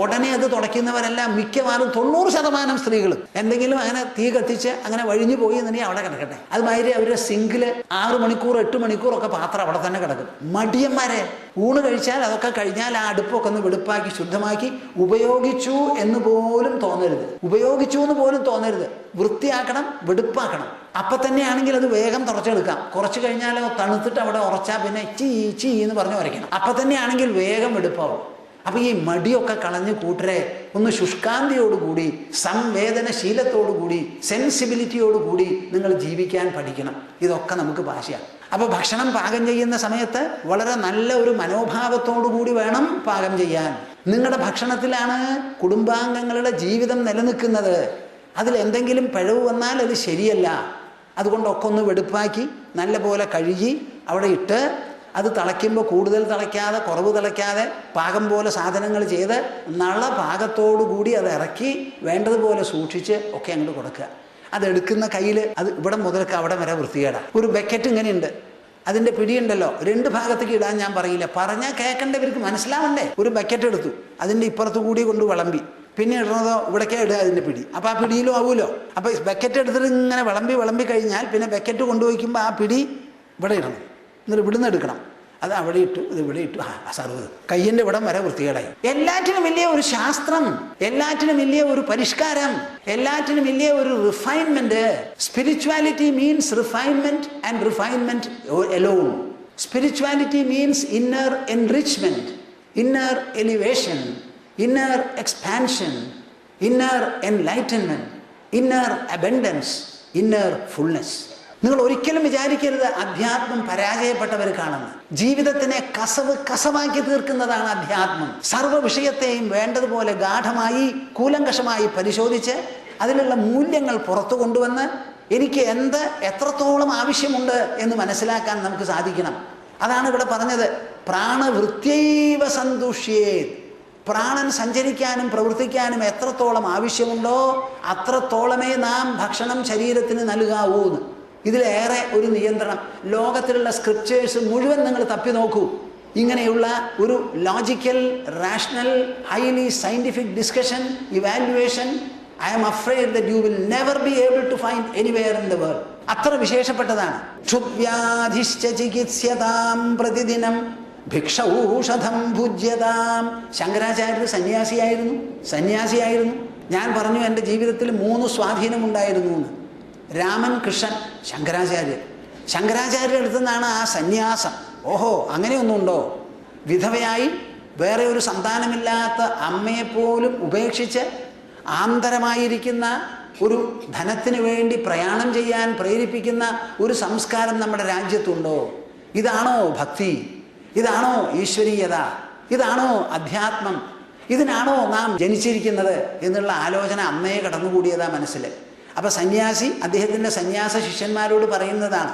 ഉടനെ അത് തുടയ്ക്കുന്നവരെല്ലാം മിക്കവാറും 90% സ്ത്രീകൾ എന്തെങ്കിലും അങ്ങനെ തീ കത്തിച്ച് അങ്ങനെ വഴിഞ്ഞു പോയി എന്നുണ്ടെങ്കിൽ അവിടെ കിടക്കട്ടെ. അതുമാതിരി അവരുടെ സിങ്കില് 6 മണിക്കൂർ 8 മണിക്കൂറൊക്കെ പാത്രം അവിടെ തന്നെ കിടക്കും. മടിയന്മാരെ. ഊണ് കഴിച്ചാൽ അതൊക്കെ കഴിഞ്ഞാൽ ആ അടുപ്പൊക്കെ ഒന്ന് വെടുപ്പാക്കി ശുദ്ധമാക്കി ഉപയോഗിച്ചു എന്ന് പോലും തോന്നരുത്. ഉപയോഗിച്ചു എന്ന് പോലും തോന്നരുത്. വൃത്തിയാക്കണം, വെടുപ്പാക്കണം. അപ്പം തന്നെയാണെങ്കിൽ അത് വേഗം തുറച്ചെടുക്കാം. കുറച്ച് കഴിഞ്ഞാലോ തണുത്തിട്ട് അവിടെ ഉറച്ചാൽ പിന്നെ ചീ എന്ന് പറഞ്ഞ് ഉരയ്ക്കണം. അപ്പം തന്നെയാണെങ്കിൽ വേഗം വെടുപ്പാവും. അപ്പം ഈ മടിയൊക്കെ കളഞ്ഞ് കൂട്ടരെ ഒന്ന് ശുഷ്കാന്തിയോടുകൂടി സംവേദനശീലത്തോടുകൂടി സെൻസിബിലിറ്റിയോടുകൂടി നിങ്ങൾ ജീവിക്കാൻ പഠിക്കണം. ഇതൊക്കെ നമുക്ക് ഭാഷയാണ്. അപ്പോൾ ഭക്ഷണം പാകം ചെയ്യുന്ന സമയത്ത് വളരെ നല്ല ഒരു മനോഭാവത്തോടു കൂടി വേണം പാകം ചെയ്യാൻ. നിങ്ങളുടെ ഭക്ഷണത്തിലാണ് കുടുംബാംഗങ്ങളുടെ ജീവിതം നിലനിൽക്കുന്നത്. അതിൽ എന്തെങ്കിലും പിഴവ് വന്നാൽ അത് ശരിയല്ല. അതുകൊണ്ടൊക്കെ ഒന്ന് വെടുപ്പാക്കി നല്ല പോലെ കഴുകി അവിടെ ഇട്ട് അത് തിളയ്ക്കുമ്പോൾ കൂടുതൽ തിളയ്ക്കാതെ കുറവ് തിളയ്ക്കാതെ പാകം പോലെ സാധനങ്ങൾ ചെയ്ത് പാകത്തോടു കൂടി അത് ഇറക്കി വേണ്ടതുപോലെ സൂക്ഷിച്ച് ഒക്കെ അങ്ങോട്ട് കൊടുക്കുക. അതെടുക്കുന്ന കയ്യിൽ അത് ഇവിടെ മുതൽക്ക് അവിടെ വരെ വൃത്തികേടാണ്. ഒരു ബക്കറ്റ് ഇങ്ങനെയുണ്ട്, അതിൻ്റെ പിടിയുണ്ടല്ലോ, 2 ഭാഗത്തേക്ക് ഇടാൻ ഞാൻ പറയില്ല, പറഞ്ഞാൽ കേൾക്കേണ്ടവർക്ക് മനസ്സിലാവണ്ടേ. ഒരു ബക്കറ്റ് എടുത്തു, അതിൻ്റെ ഇപ്പുറത്ത് കൂടി കൊണ്ട് വിളമ്പി, പിന്നെ ഇടുന്നതോ ഇവിടേക്കേ ഇടുക അതിൻ്റെ പിടി. അപ്പോൾ ആ പിടിയിലും ആവുമല്ലോ. അപ്പോൾ ബക്കറ്റ് എടുത്തിട്ട് ഇങ്ങനെ വിളമ്പി കഴിഞ്ഞാൽ പിന്നെ ബക്കറ്റ് കൊണ്ടുപോയിക്കുമ്പോൾ ആ പിടി ഇവിടെ ഇടണം, എന്നിട്ട് ഇവിടുന്ന് എടുക്കണം. അത് അവിടെ ഇട്ടു, ഇത് ഇവിടെ ഇട്ടു, സർവ് കയ്യിൻ്റെ ഇവിടം വരെ വൃത്തികേടായി. എല്ലാറ്റിനും വലിയ ഒരു ശാസ്ത്രം, എല്ലാറ്റിനും വലിയ ഒരു പരിഷ്കാരം, എല്ലാറ്റിനും വലിയ ഒരു refinement. Spirituality means refinement and refinement alone. Spirituality means inner enrichment, inner elevation, inner expansion, inner enlightenment, inner abundance, inner fullness. നിങ്ങൾ ഒരിക്കലും വിചാരിക്കരുത് അധ്യാത്മം പരാജയപ്പെട്ടവർക്കാണെന്ന്. ജീവിതത്തിനെ കസവാക്കി തീർക്കുന്നതാണ് അധ്യാത്മം. സർവ്വ വിഷയത്തെയും വേണ്ടതുപോലെ ഗാഠമായി കൂലങ്കഷമായി പരിശോധിച്ച് അതിലുള്ള മൂല്യങ്ങൾ പുറത്തു കൊണ്ടുവന്ന് എനിക്ക് എത്രത്തോളം ആവശ്യമുണ്ട് എന്ന് മനസ്സിലാക്കാൻ നമുക്ക് സാധിക്കണം. അതാണ് ഇവിടെ പറഞ്ഞത്, പ്രാണവൃത്യൈവ സന്തുഷ്യേത്. പ്രാണൻ സഞ്ചരിക്കാനും പ്രവർത്തിക്കാനും എത്രത്തോളം ആവശ്യമുണ്ടോ അത്രത്തോളമേ നാം ഭക്ഷണം ശരീരത്തിന് നൽകാവൂ എന്ന്. ഇതിലേറെ ഒരു നിയന്ത്രണം ലോകത്തിലുള്ള സ്ക്രിപ്റ്റേഴ്സ് മുഴുവൻ നിങ്ങൾ തപ്പി നോക്കൂ. ഇങ്ങനെയുള്ള ഒരു logical, rational, highly scientific discussion, evaluation, I am afraid that you will never be able to find anywhere in the world. അത്ര വിശേഷപ്പെട്ടതാണ്. ക്ഷുദ്വ്യാധിശ്ച ചികിത്സ്യതാം പ്രതിദിനം ഭിക്ഷൗഷധം ഭുജ്യതാം. ശങ്കരാചാര്യർ സന്യാസിയായിരുന്നു. ഞാൻ പറഞ്ഞു എൻ്റെ ജീവിതത്തിൽ 3 സ്വാധീനമുണ്ടായിരുന്നു എന്ന്. രാമൻ, കൃഷ്ണൻ, ശങ്കരാചാര്യരുടെ അടുത്തു നിന്നാണ് ആ സന്യാസം. ഓഹോ, അങ്ങനെയൊന്നുണ്ടോ? വിധവയായി വേറെ ഒരു സന്താനമില്ലാത്ത അമ്മയെപ്പോലും ഉപേക്ഷിച്ച് ആന്തരമായിരിക്കുന്ന ഒരു ധനത്തിന് വേണ്ടി പ്രയാണം ചെയ്യാൻ പ്രേരിപ്പിക്കുന്ന ഒരു സംസ്കാരം നമ്മുടെ രാജ്യത്തുണ്ടോ? ഇതാണോ ഭക്തി? ഇതാണോ ഈശ്വരീയത? ഇതാണോ അധ്യാത്മം? ഇതിനാണോ നാം ജനിച്ചിരിക്കുന്നത് എന്നുള്ള ആലോചന അന്നേ കടന്നുകൂടിയതാ മനസ്സിൽ. അപ്പോൾ സന്യാസി അദ്ദേഹത്തിൻ്റെ സന്യാസ ശിഷ്യന്മാരോട് പറയുന്നതാണ്,